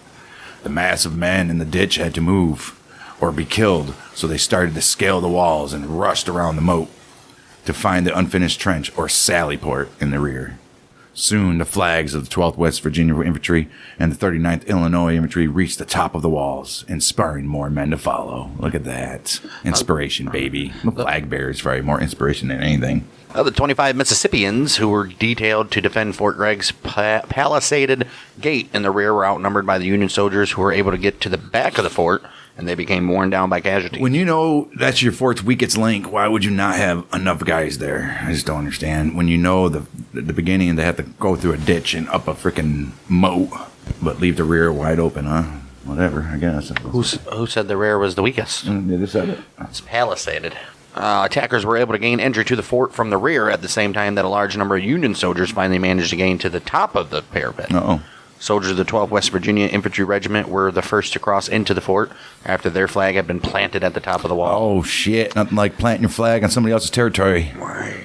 The mass of men in the ditch had to move or be killed, so they started to scale the walls and rushed around the moat to find the unfinished trench or sally port in the rear. Soon, the flags of the 12th West Virginia Infantry and the 39th Illinois Infantry reached the top of the walls, inspiring more men to follow. Look at that. Inspiration, baby. The flag bearers probably more inspiration than anything. The 25 Mississippians who were detailed to defend Fort Gregg's palisaded gate in the rear were outnumbered by the Union soldiers who were able to get to the back of the fort, and they became worn down by casualties. When you know that's your fort's weakest link, why would you not have enough guys there? I just don't understand. When you know the beginning, they have to go through a ditch and up a freaking moat, but leave the rear wide open, huh? Whatever, I guess. Who said the rear was the weakest? They just said it. It's palisaded. Attackers were able to gain entry to the fort from the rear at the same time that a large number of Union soldiers finally managed to gain to the top of the parapet. Uh-oh. Soldiers of the 12th West Virginia Infantry Regiment were the first to cross into the fort after their flag had been planted at the top of the wall. Oh, shit. Nothing like planting your flag on somebody else's territory.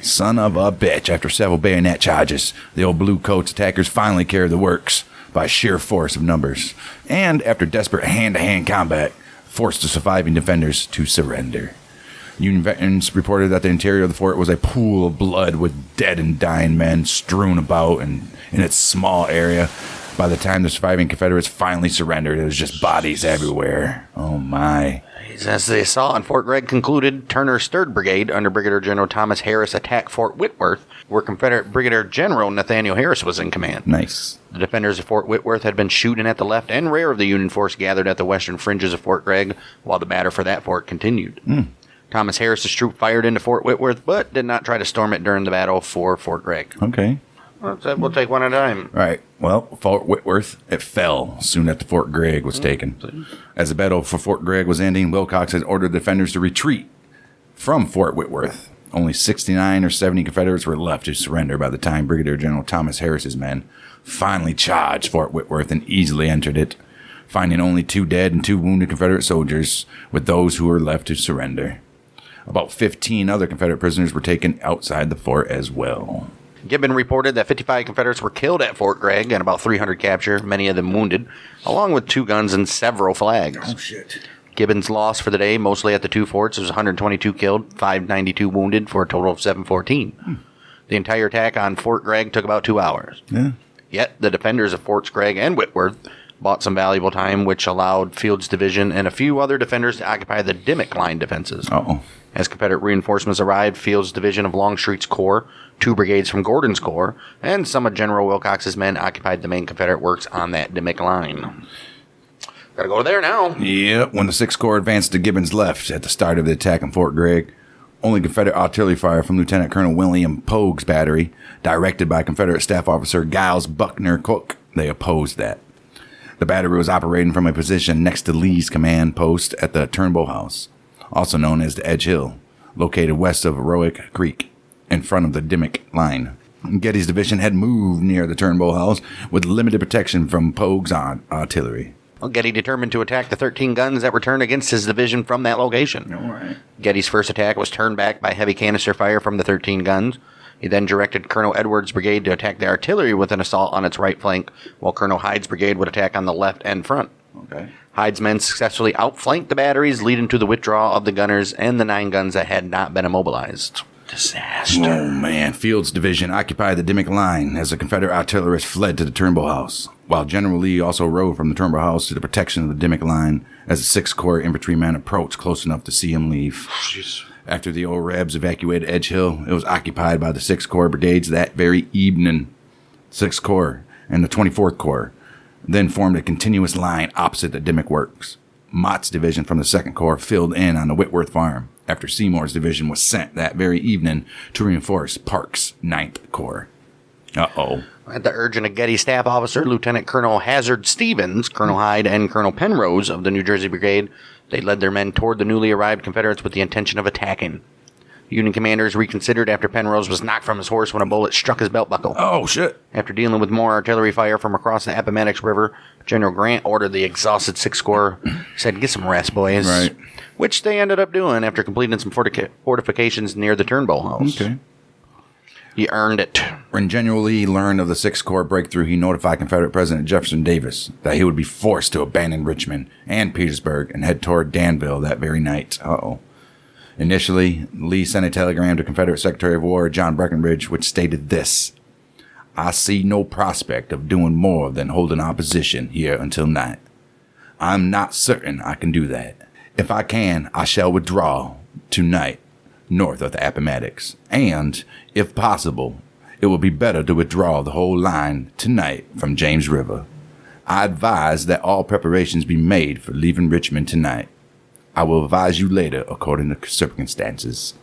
Son of a bitch. After several bayonet charges, the old Bluecoats attackers finally carried the works by sheer force of numbers. And after desperate hand-to-hand combat, forced the surviving defenders to surrender. Union veterans reported that the interior of the fort was a pool of blood with dead and dying men strewn about and in its small area. By the time the surviving Confederates finally surrendered, it was just bodies everywhere. Oh, my. As the assault on Fort Gregg concluded, Turner's 3rd Brigade, under Brigadier General Thomas Harris, attacked Fort Whitworth, where Confederate Brigadier General Nathaniel Harris was in command. Nice. The defenders of Fort Whitworth had been shooting at the left and rear of the Union force gathered at the western fringes of Fort Gregg, while the battle for that fort continued. Thomas Harris's troop fired into Fort Whitworth, but did not try to storm it during the battle for Fort Gregg. Okay. We'll take one at a time. Right. Well, Fort Whitworth, it fell soon after Fort Gregg was taken. As the battle for Fort Gregg was ending, Wilcox had ordered the defenders to retreat from Fort Whitworth. Only 69 or 70 Confederates were left to surrender by the time Brigadier General Thomas Harris's men finally charged Fort Whitworth and easily entered it, finding only 2 dead and 2 wounded Confederate soldiers, with those who were left to surrender. About 15 other Confederate prisoners were taken outside the fort as well. Gibbon reported that 55 Confederates were killed at Fort Gregg and about 300 captured, many of them wounded, along with 2 guns and several flags. Oh, shit. Gibbon's loss for the day, mostly at the 2 forts, was 122 killed, 592 wounded, for a total of 714. The entire attack on Fort Gregg took about 2 hours. Yeah. Yet, the defenders of Forts Gregg and Whitworth bought some valuable time, which allowed Field's division and a few other defenders to occupy the Dimmock Line defenses. Uh-oh. As Confederate reinforcements arrived, Field's division of Longstreet's Corps, 2 brigades from Gordon's Corps, and some of General Wilcox's men occupied the main Confederate works on that Dimmock Line. Gotta go there now. Yep. When the 6th Corps advanced to Gibbon's left at the start of the attack on Fort Gregg, only Confederate artillery fire from Lieutenant Colonel William Pogue's battery, directed by Confederate Staff Officer Giles Buckner Cook, they opposed that. The battery was operating from a position next to Lee's command post at the Turnbull House, also known as the Edge Hill, located west of Rowick Creek, in front of the Dimmock Line. Getty's division had moved near the Turnbull House with limited protection from Pogue's artillery. Well, Getty determined to attack the 13 guns that were turned against his division from that location. All right. Getty's first attack was turned back by heavy canister fire from the 13 guns. He then directed Colonel Edwards' brigade to attack the artillery with an assault on its right flank, while Colonel Hyde's brigade would attack on the left and front. Okay. Hyde's men successfully outflanked the batteries, leading to the withdrawal of the gunners and the 9 guns that had not been immobilized. Disaster. Oh, man. Field's division occupied the Dimmock Line as the Confederate artillerists fled to the Turnbull House, while General Lee also rode from the Turnbull House to the protection of the Dimmock Line as the 6th Corps infantrymen approached close enough to see him leave. Jeez. After the old Rebs evacuated Edge Hill, it was occupied by the 6th Corps brigades that very evening. 6th Corps and the 24th Corps, then formed a continuous line opposite the Dimmock Works. Mott's division from the 2nd Corps filled in on the Whitworth Farm after Seymour's division was sent that very evening to reinforce Park's 9th Corps. Uh-oh. At the urging of Getty staff officer Lieutenant Colonel Hazard Stevens, Colonel Hyde, and Colonel Penrose of the New Jersey Brigade, they led their men toward the newly arrived Confederates with the intention of attacking. Union commanders reconsidered after Penrose was knocked from his horse when a bullet struck his belt buckle. Oh, shit. After dealing with more artillery fire from across the Appomattox River, General Grant ordered the exhausted 6th Corps, said, "Get some rest, boys." Right. Which they ended up doing after completing some fortifications near the Turnbull House. Okay. You earned it. When General Lee learned of the 6th Corps breakthrough, he notified Confederate President Jefferson Davis that he would be forced to abandon Richmond and Petersburg and head toward Danville that very night. Uh-oh. Initially, Lee sent a telegram to Confederate Secretary of War John Breckinridge, which stated this: "I see no prospect of doing more than holding our position here until night. I'm not certain I can do that. If I can, I shall withdraw tonight north of the Appomattox, and, if possible, it will be better to withdraw the whole line tonight from James River. I advise that all preparations be made for leaving Richmond tonight. I will advise you later according to circumstances."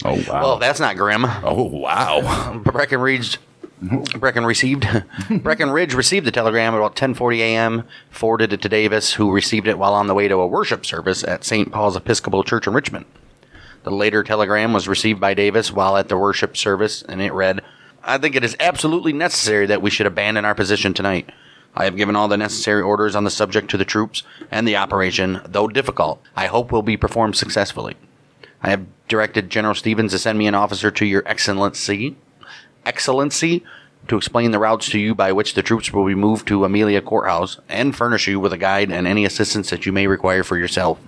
Oh, wow. Well, that's not grim. Oh, wow. Breckinridge received the telegram at about 10:40 a.m., forwarded it to Davis, who received it while on the way to a worship service at St. Paul's Episcopal Church in Richmond. The later telegram was received by Davis while at the worship service, and it read, "I think it is absolutely necessary that we should abandon our position tonight. I have given all the necessary orders on the subject to the troops, and the operation, though difficult, I hope will be performed successfully. I have directed General Stevens to send me an officer to your Excellency, to explain the routes to you by which the troops will be moved to Amelia Courthouse, and furnish you with a guide and any assistance that you may require for yourself."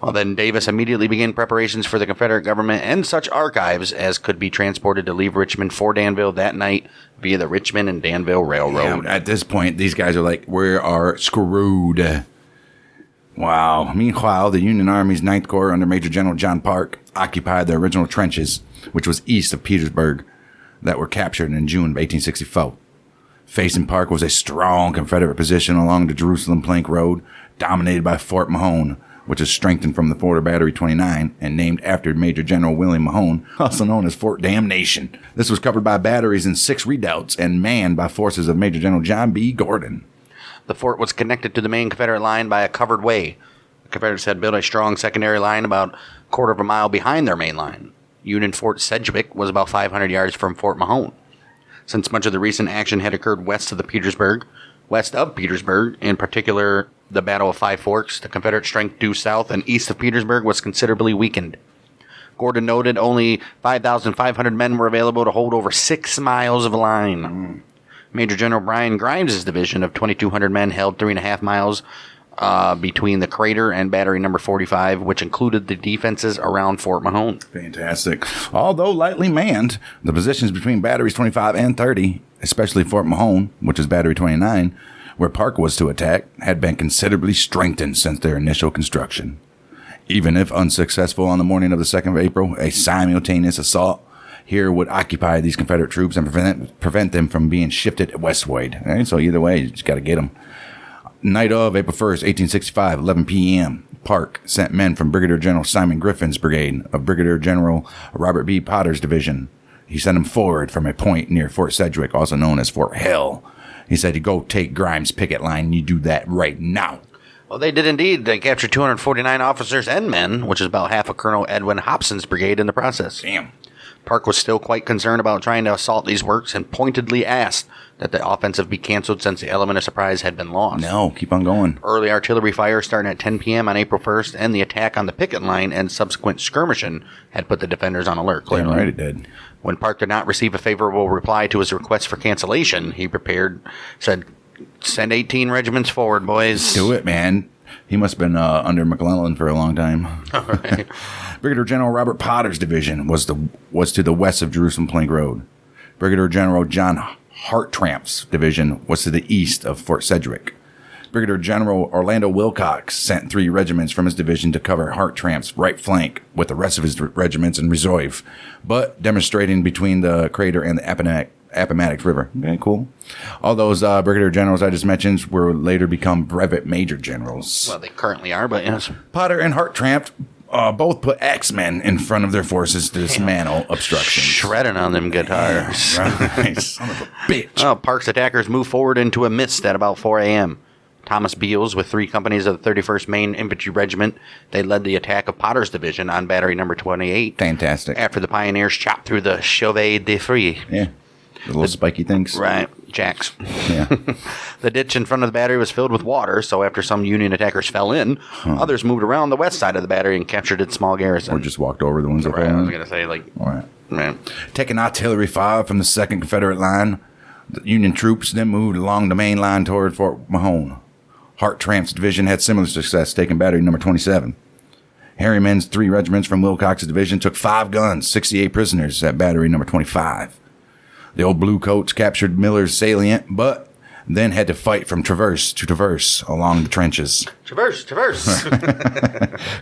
Well, then Davis immediately began preparations for the Confederate government and such archives as could be transported to leave Richmond for Danville that night via the Richmond and Danville Railroad. Yeah, at this point, these guys are like, we are screwed. Wow. Meanwhile, the Union Army's 9th Corps under Major General John Parke occupied the original trenches, which was east of Petersburg, that were captured in June of 1864. Facing Parke was a strong Confederate position along the Jerusalem Plank Road, dominated by Fort Mahone, which is strengthened from the Fort of Battery 29 and named after Major General William Mahone, also known as Fort Damnation. This was covered by batteries in 6 redoubts and manned by forces of Major General John B. Gordon. The fort was connected to the main Confederate line by a covered way. The Confederates had built a strong secondary line about a quarter of a mile behind their main line. Union Fort Sedgwick was about 500 yards from Fort Mahone. Since much of the recent action had occurred west of Petersburg, in particular the Battle of Five Forks, the Confederate strength due south and east of Petersburg was considerably weakened. Gordon noted only 5,500 men were available to hold over 6 miles of line. Major General Brian Grimes' division of 2,200 men held 3.5 miles between the crater and battery number 45, which included the defenses around Fort Mahone. Fantastic. Although lightly manned, the positions between batteries 25 and 30, especially Fort Mahone, which is battery 29, where Parke was to attack, had been considerably strengthened since their initial construction. Even if unsuccessful on the morning of the 2nd of April, a simultaneous assault here would occupy these Confederate troops and prevent them from being shifted westward. All right, so either way, you just got to get them. Night of April 1st, 1865, 11 p.m., Parke sent men from Brigadier General Simon Griffin's brigade of Brigadier General Robert B. Potter's division. He sent them forward from a point near Fort Sedgwick, also known as Fort Hill. He said to go take Grimes' picket line. You do that right now. Well, they did indeed. They captured 249 officers and men, which is about half of Colonel Edwin Hobson's brigade in the process. Damn. Parke was still quite concerned about trying to assault these works and pointedly asked that the offensive be canceled since the element of surprise had been lost. No, keep on going. Early artillery fire starting at 10 p.m. on April 1st and the attack on the picket line and subsequent skirmishing had put the defenders on alert. Damn right it did. When Parke did not receive a favorable reply to his request for cancellation, he said, "Send 18 regiments forward, boys." Do it, man. He must have been under McClellan for a long time. All right. Brigadier General Robert Potter's division was to the west of Jerusalem Plank Road. Brigadier General John Hartranft's division was to the east of Fort Sedgwick. Brigadier General Orlando Wilcox sent 3 regiments from his division to cover Hartranft's right flank with the rest of his regiments in reserve, but demonstrating between the crater and the Appomattox River. Okay, cool. All those brigadier generals I just mentioned were later become brevet major generals. Well, they currently are, but yes. Potter and Hartranft both put axemen in front of their forces to dismantle obstructions. Shredding on them guitars. Right. Son of a bitch. Park's attackers moved forward into a mist at about 4 a.m. Thomas Beals, with 3 companies of the 31st Maine Infantry Regiment, they led the attack of Potter's division on battery number 28. Fantastic. After the pioneers chopped through the Chauvet de Frise. Yeah. The little spiky things. Right. Jacks. Yeah. The ditch in front of the battery was filled with water, so after some Union attackers fell in, others moved around the west side of the battery and captured its small garrison. Or just walked over the ones that fell in. I was going to say, like... All right. Man. Taking artillery fire from the 2nd Confederate line, the Union troops then moved along the main line toward Fort Mahone. Hartranft's division had similar success, taking battery number 27. Harriman's 3 regiments from Wilcox's division took 5 guns, 68 prisoners at battery number 25. The old Bluecoats captured Miller's salient, but then had to fight from traverse to traverse along the trenches. Traverse.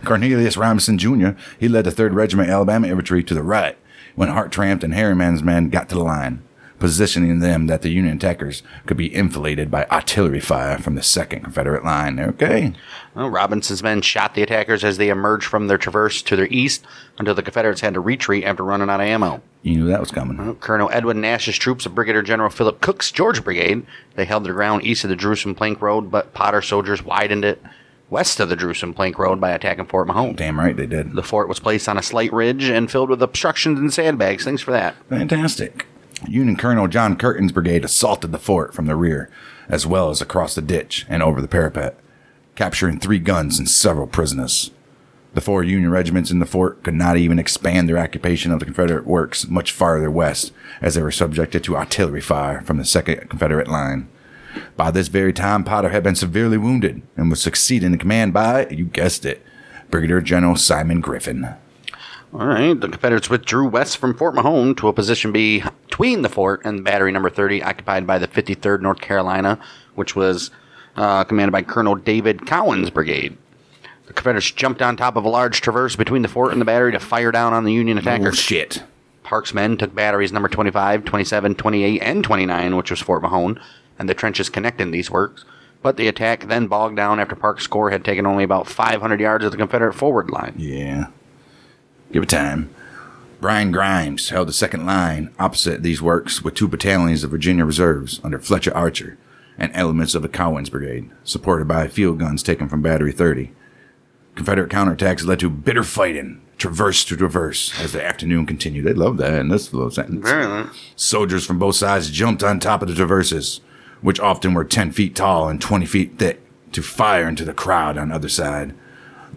Cornelius Robinson Jr., he led the 3rd Regiment Alabama Infantry to the right when Hartranft and Harriman's men got to the line, positioning them that the Union attackers could be enfiladed by artillery fire from the 2nd Confederate line. Okay. Well, Robinson's men shot the attackers as they emerged from their traverse to their east until the Confederates had to retreat after running out of ammo. You knew that was coming. Colonel Edwin Nash's troops of Brigadier General Philip Cook's Georgia Brigade, they held their ground east of the Jerusalem Plank Road, but Potter soldiers widened it west of the Jerusalem Plank Road by attacking Fort Mahone. Damn right they did. The fort was placed on a slight ridge and filled with obstructions and sandbags. Thanks for that. Fantastic. Union Colonel John Curtin's brigade assaulted the fort from the rear, as well as across the ditch and over the parapet, capturing 3 guns and several prisoners. The 4 Union regiments in the fort could not even expand their occupation of the Confederate works much farther west, as they were subjected to artillery fire from the 2nd Confederate line. By this very time, Potter had been severely wounded and was succeeded in command by, you guessed it, Brigadier General Simon Griffin. All right, the Confederates withdrew west from Fort Mahone to a position between the fort and battery number 30, occupied by the 53rd North Carolina, which was commanded by Colonel David Cowan's brigade. The Confederates jumped on top of a large traverse between the fort and the battery to fire down on the Union attackers. Oh, shit. Park's men took batteries number 25, 27, 28, and 29, which was Fort Mahone, and the trenches connecting these works. But the attack then bogged down after Park's corps had taken only about 500 yards of the Confederate forward line. Yeah. Give it time. Brian Grimes held the 2nd line opposite these works with 2 battalions of Virginia Reserves under Fletcher Archer and elements of the Cowan's Brigade, supported by field guns taken from Battery 30. Confederate counterattacks led to bitter fighting, traverse to traverse, as the afternoon continued. They love that in this little sentence. Really? Soldiers from both sides jumped on top of the traverses, which often were 10 feet tall and 20 feet thick, to fire into the crowd on the other side.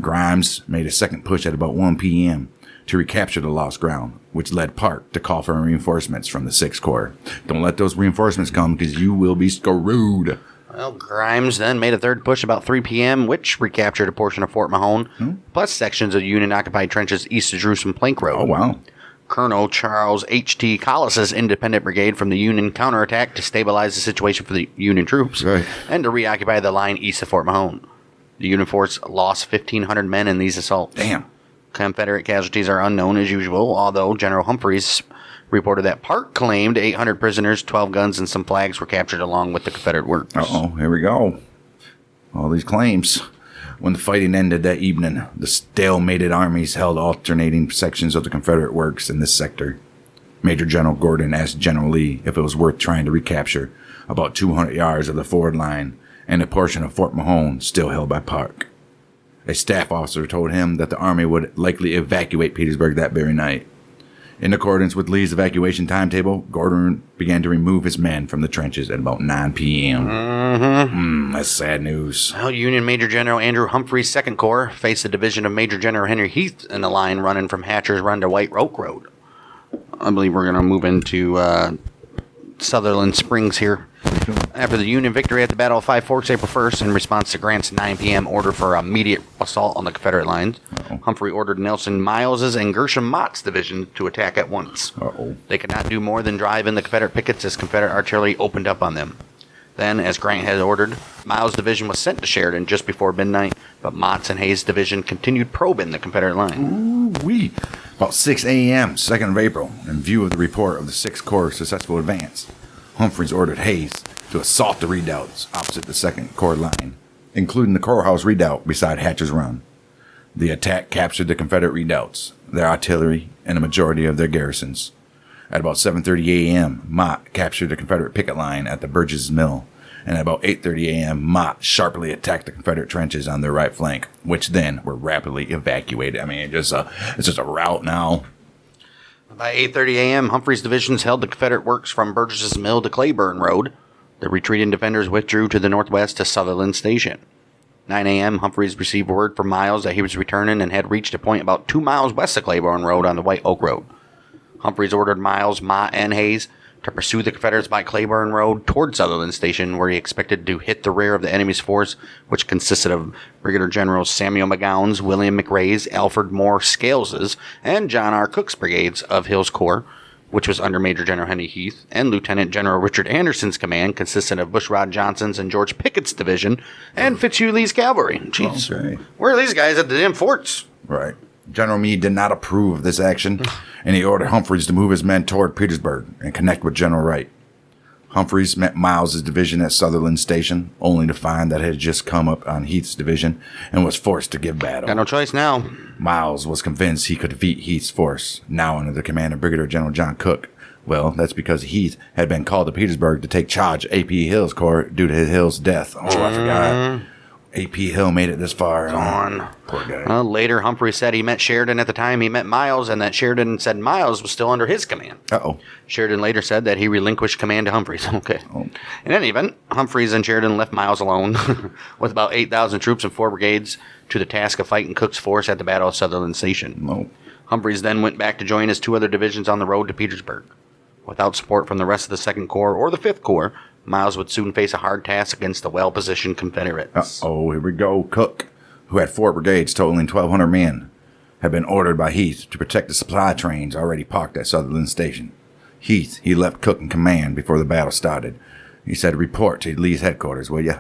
Grimes made a second push at about 1 p.m. to recapture the lost ground, which led Park to call for reinforcements from the 6th Corps. Don't let those reinforcements come, because you will be screwed. Well, Grimes then made a third push about 3 p.m., which recaptured a portion of Fort Mahone, plus sections of Union-occupied trenches east of Jerusalem Plank Road. Oh, wow. Colonel Charles H.T. Collis's Independent Brigade from the Union counterattacked to stabilize the situation for the Union troops and to reoccupy the line east of Fort Mahone. The Union force lost 1,500 men in these assaults. Damn. Confederate casualties are unknown as usual, although General Humphreys reported that Park claimed 800 prisoners, 12 guns, and some flags were captured along with the Confederate works. Uh-oh, here we go. All these claims. When the fighting ended that evening, the stalemated armies held alternating sections of the Confederate works in this sector. Major General Gordon asked General Lee if it was worth trying to recapture about 200 yards of the forward line and a portion of Fort Mahone still held by Park. A staff officer told him that the army would likely evacuate Petersburg that very night. In accordance with Lee's evacuation timetable, Gordon began to remove his men from the trenches at about 9 p.m. That's sad news. Well, Union Major General Andrew Humphreys' 2nd Corps faced the division of Major General Henry Heath in a line running from Hatcher's Run to White Oak Road. I believe we're going to move into Sutherland Springs here. After the Union victory at the Battle of Five Forks April 1st, in response to Grant's 9 p.m. order for immediate assault on the Confederate lines, Humphrey ordered Nelson Miles's and Gershom Mott's division to attack at once. They could not do more than drive in the Confederate pickets as Confederate artillery opened up on them. Then, as Grant had ordered, Miles' division was sent to Sheridan just before midnight, but Mott's and Hayes' division continued probing the Confederate line. Ooh-wee. About 6 a.m., 2nd of April, in view of the report of the 6th Corps' successful advance, Humphreys ordered Hayes to assault the redoubts opposite the 2nd Corps line, including the courthouse redoubt beside Hatcher's Run. The attack captured the Confederate redoubts, their artillery, and a majority of their garrisons. At about 7:30 a.m., Mott captured the Confederate picket line at the Burgess Mill, and at about 8:30 a.m., Mott sharply attacked the Confederate trenches on their right flank, which then were rapidly evacuated. I mean, it's just a rout now. By 8:30 a.m., Humphreys' divisions held the Confederate works from Burgess's Mill to Claiborne Road. The retreating defenders withdrew to the northwest to Sutherland Station. 9 a.m., Humphreys received word from Miles that he was returning and had reached a point about 2 miles west of Claiborne Road on the White Oak Road. Humphreys ordered Miles, Mott, and Hayes to pursue the Confederates by Claiborne Road toward Sutherland Station, where he expected to hit the rear of the enemy's force, which consisted of Brigadier Generals Samuel McGowan's, William McRae's, Alfred Moore Scales's, and John R. Cook's brigades of Hill's Corps, which was under Major General Henry Heath, and Lieutenant General Richard Anderson's command, consisting of Bushrod Johnson's and George Pickett's division, and Fitzhugh Lee's cavalry. Jeez, Okay. where are these guys at the damn forts? Right. General Meade did not approve of this action, and he ordered Humphreys to move his men toward Petersburg and connect with General Wright. Humphreys met Miles' division at Sutherland Station, only to find that it had just come up on Heath's division and was forced to give battle. Got no choice now. Miles was convinced he could defeat Heath's force, now under the command of Brigadier General John Cook. Well, that's because Heath had been called to Petersburg to take charge of A.P. Hill's corps due to Hill's death. Oh, I forgot. A.P. Hill made it this far. Gone. Poor guy. Later, Humphrey said he met Sheridan at the time he met Miles, and that Sheridan said Miles was still under his command. Uh-oh. Sheridan later said that he relinquished command to Humphreys. Okay. Oh. In any event, Humphreys and Sheridan left Miles alone with about 8,000 troops and 4 brigades to the task of fighting Cook's force at the Battle of Sutherland Station. No. Humphreys then went back to join his 2 other divisions on the road to Petersburg. Without support from the rest of the 2nd Corps or the 5th Corps, Miles would soon face a hard task against the well-positioned Confederates. Uh-oh, here we go. Cook, who had 4 brigades totaling 1,200 men, had been ordered by Heath to protect the supply trains already parked at Sutherland Station. Heath, he left Cook in command before the battle started. He said, "Report to Lee's headquarters, will ya?"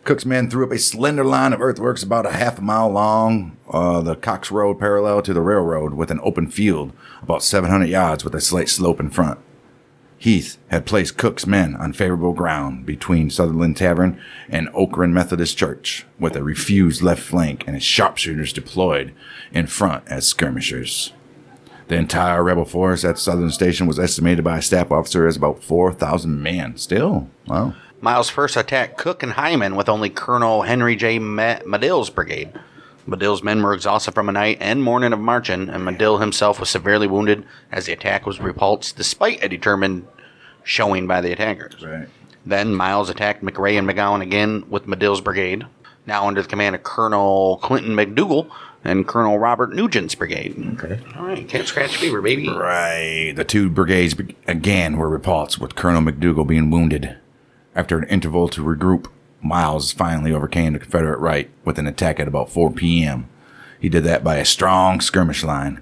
Cook's men threw up a slender line of earthworks about a half a mile long, the Cox Road parallel to the railroad, with an open field about 700 yards with a slight slope in front. Heath had placed Cook's men on favorable ground between Sutherland Tavern and Oak Run Methodist Church, with a refused left flank and his sharpshooters deployed in front as skirmishers. The entire rebel force at Sutherland Station was estimated by a staff officer as about 4,000 men. Still, wow. Miles first attacked Cook and Hyman with only Colonel Henry J. Medill's brigade. Medill's men were exhausted from a night and morning of marching, and Medill himself was severely wounded as the attack was repulsed despite a determined showing by the attackers. Right. Then Miles attacked McRae and McGowan again with Medill's brigade, now under the command of Colonel Clinton McDougal and Colonel Robert Nugent's brigade. Okay. All right, can't scratch fever, baby. Right. The 2 brigades again were repulsed, with Colonel McDougal being wounded. After an interval to regroup, Miles finally overcame the Confederate right with an attack at about 4 p.m. He did that by a strong skirmish line.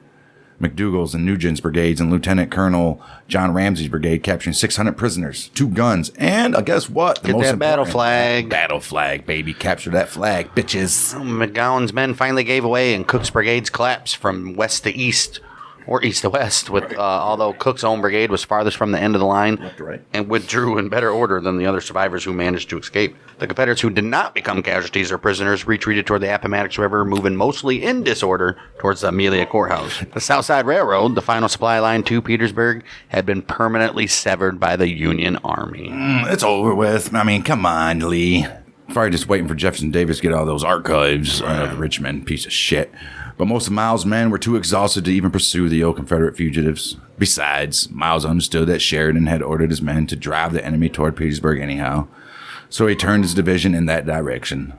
McDougal's and Nugent's brigades and Lieutenant Colonel John Ramsey's brigade capturing 600 prisoners, 2 guns, and guess what? Get that battle flag. Battle flag, baby. Capture that flag, bitches. McGowan's men finally gave away, and Cook's brigades collapsed from west to east, or east to west, with although Cook's own brigade was farthest from the end of the line Left to right. and withdrew in better order than the other survivors who managed to escape. The Confederates who did not become casualties or prisoners retreated toward the Appomattox River, moving mostly in disorder towards the Amelia Courthouse. The Southside Railroad, the final supply line to Petersburg, had been permanently severed by the Union Army. It's over with. I mean, come on, Lee. Probably just waiting for Jefferson Davis to get all those archives of Richmond. Piece of shit. But most of Miles' men were too exhausted to even pursue the old Confederate fugitives. Besides, Miles understood that Sheridan had ordered his men to drive the enemy toward Petersburg anyhow, so he turned his division in that direction.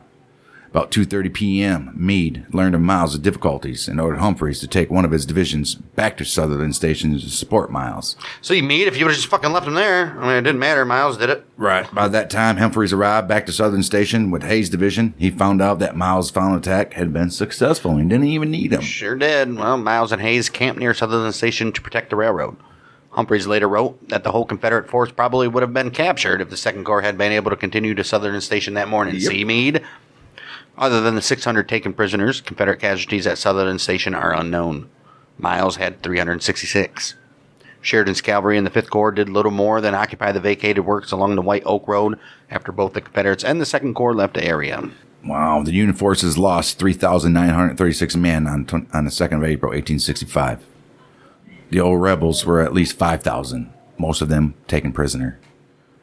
About 2:30 p.m., Meade learned of Miles' difficulties and ordered Humphreys to take one of his divisions back to Sutherland Station to support Miles. So you Meade, if you would have just fucking left him there, I mean, it didn't matter. Miles did it. Right. By that time, Humphreys arrived back to Sutherland Station with Hayes' division. He found out that Miles' final attack had been successful and didn't even need him. Sure did. Well, Miles and Hayes camped near Sutherland Station to protect the railroad. Humphreys later wrote that the whole Confederate force probably would have been captured if the Second Corps had been able to continue to Southern Station that morning. Yep. See, Meade? Other than the 600 taken prisoners, Confederate casualties at Sutherland Station are unknown. Miles had 366. Sheridan's cavalry and the 5th Corps did little more than occupy the vacated works along the White Oak Road after both the Confederates and the 2nd Corps left the area. Wow, the Union forces lost 3,936 men on the 2nd of April, 1865. The old rebels were at least 5,000, most of them taken prisoner.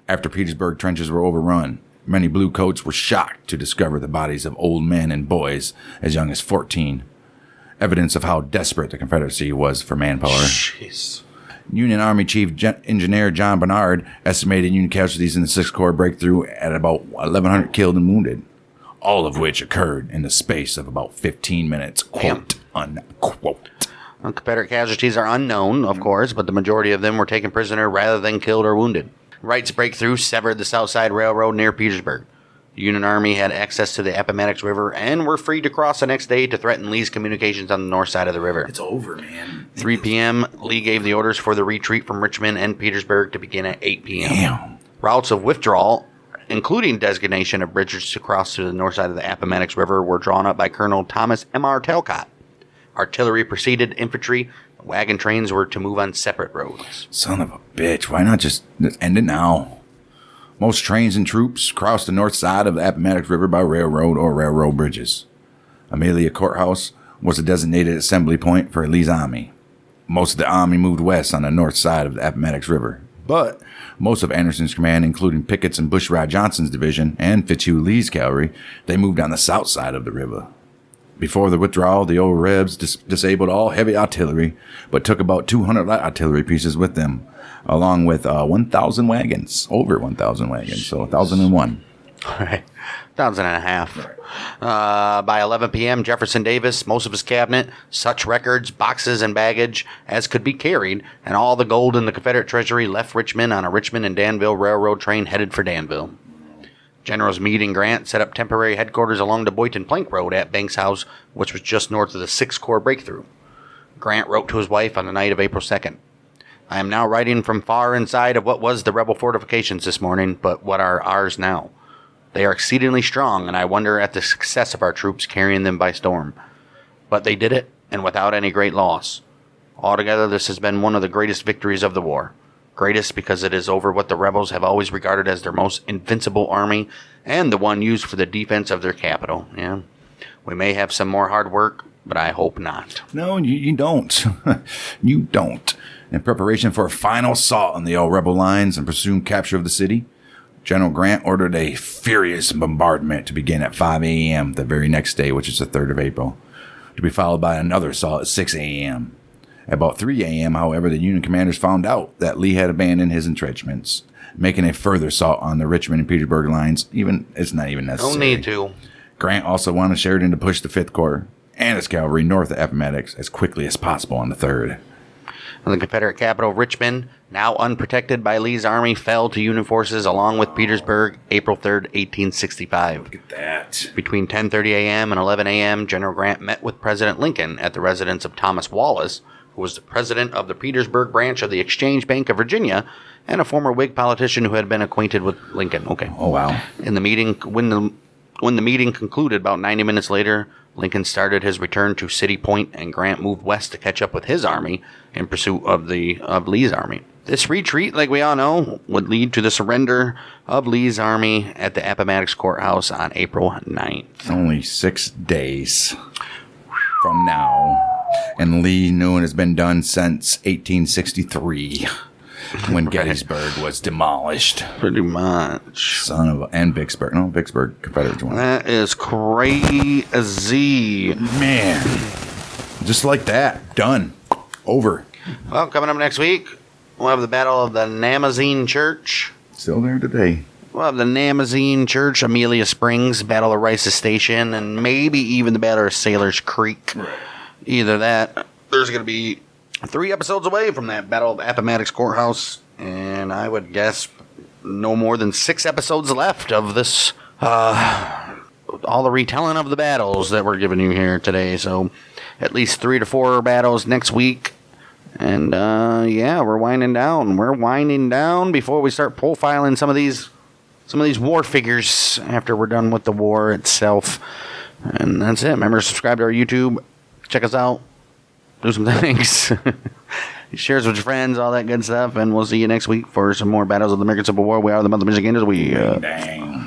After Petersburg trenches were overrun, many bluecoats were shocked to discover the bodies of old men and boys as young as 14, evidence of how desperate the Confederacy was for manpower. Jeez. Union Army Chief Engineer John Barnard estimated Union casualties in the 6th Corps breakthrough at about 1,100 killed and wounded, all of which occurred in the space of about 15 minutes, quote, unquote. Well, Confederate casualties are unknown, of course, but the majority of them were taken prisoner rather than killed or wounded. Wright's breakthrough severed the South Side Railroad near Petersburg. The Union Army had access to the Appomattox River and were free to cross the next day to threaten Lee's communications on the north side of the river. It's over, man. 3 p.m., Lee gave the orders for the retreat from Richmond and Petersburg to begin at 8 p.m. Damn. Routes of withdrawal, including designation of bridges to cross to the north side of the Appomattox River, were drawn up by Colonel Thomas M.R. Talcott. Artillery preceded infantry. Wagon trains were to move on separate roads. Son of a bitch. Why not just end it now? Most trains and troops crossed the north side of the Appomattox River by railroad or railroad bridges. Amelia Courthouse was a designated assembly point for Lee's army. Most of the army moved west on the north side of the Appomattox River, but most of Anderson's command, including Pickett's and Bushrod Johnson's division and Fitzhugh Lee's cavalry, they moved on the south side of the river. Before the withdrawal, the old Rebs disabled all heavy artillery, but took about 200 light artillery pieces with them, along with 1,000 wagons, over 1,000 wagons, so 1,001. All right, 1,500. By 11 p.m., Jefferson Davis, most of his cabinet, such records, boxes, and baggage as could be carried, and all the gold in the Confederate treasury left Richmond on a Richmond and Danville railroad train headed for Danville. Generals Meade and Grant set up temporary headquarters along the Boynton Plank Road at Banks House, which was just north of the 6th Corps breakthrough. Grant wrote to his wife on the night of April 2nd. I am now writing from far inside of what was the rebel fortifications this morning, but what are ours now. They are exceedingly strong, and I wonder at the success of our troops carrying them by storm. But they did it, and without any great loss. Altogether, this has been one of the greatest victories of the war. Greatest because it is over what the rebels have always regarded as their most invincible army, and the one used for the defense of their capital. Yeah, we may have some more hard work, but I hope not. No, you don't. You don't. In preparation for a final assault on the old rebel lines and presumed capture of the city, General Grant ordered a furious bombardment to begin at 5 a.m. the very next day, which is the 3rd of April, to be followed by another assault at 6 a.m. At about 3 a.m., however, the Union commanders found out that Lee had abandoned his entrenchments, making a further assault on the Richmond and Petersburg lines. It's not even necessary. No need to. Grant also wanted Sheridan to push the 5th Corps and his cavalry north of Appomattox as quickly as possible on the 3rd. The Confederate capital, Richmond, now unprotected by Lee's army, fell to Union forces along with Petersburg, April 3rd, 1865. Look at that. Between 10:30 a.m. and 11 a.m., General Grant met with President Lincoln at the residence of Thomas Wallace, who was the president of the Petersburg branch of the Exchange Bank of Virginia and a former Whig politician who had been acquainted with Lincoln. Okay. Oh, wow. In the meeting, when the meeting concluded about 90 minutes later, Lincoln started his return to City Point, and Grant moved west to catch up with his army in pursuit of Lee's army. This retreat, like we all know, would lead to the surrender of Lee's army at the Appomattox Courthouse on April 9th. Only 6 days from now. And Lee knew it has been done since 1863, when Gettysburg was demolished. Pretty much. And Vicksburg. No, Vicksburg, Confederates won. That is crazy. Man. Just like that. Done. Over. Well, coming up next week, we'll have the Battle of the Namazine Church. Still there today. We'll have the Namazine Church, Amelia Springs, Battle of Rice's Station, and maybe even the Battle of Sailor's Creek. Right. Either that, there's going to be 3 episodes away from that Battle of Appomattox Courthouse, and I would guess no more than 6 episodes left of this, all the retelling of the battles that we're giving you here today. So at least 3 to 4 battles next week, And yeah, we're winding down. We're winding down before we start profiling some of these war figures after we're done with the war itself. And that's it. Remember to subscribe to our YouTube. Check us out. Do some things. Share us with your friends, all that good stuff. And we'll see you next week for some more Battles of the American Civil War. We are the Month of Michiganders. We Dang.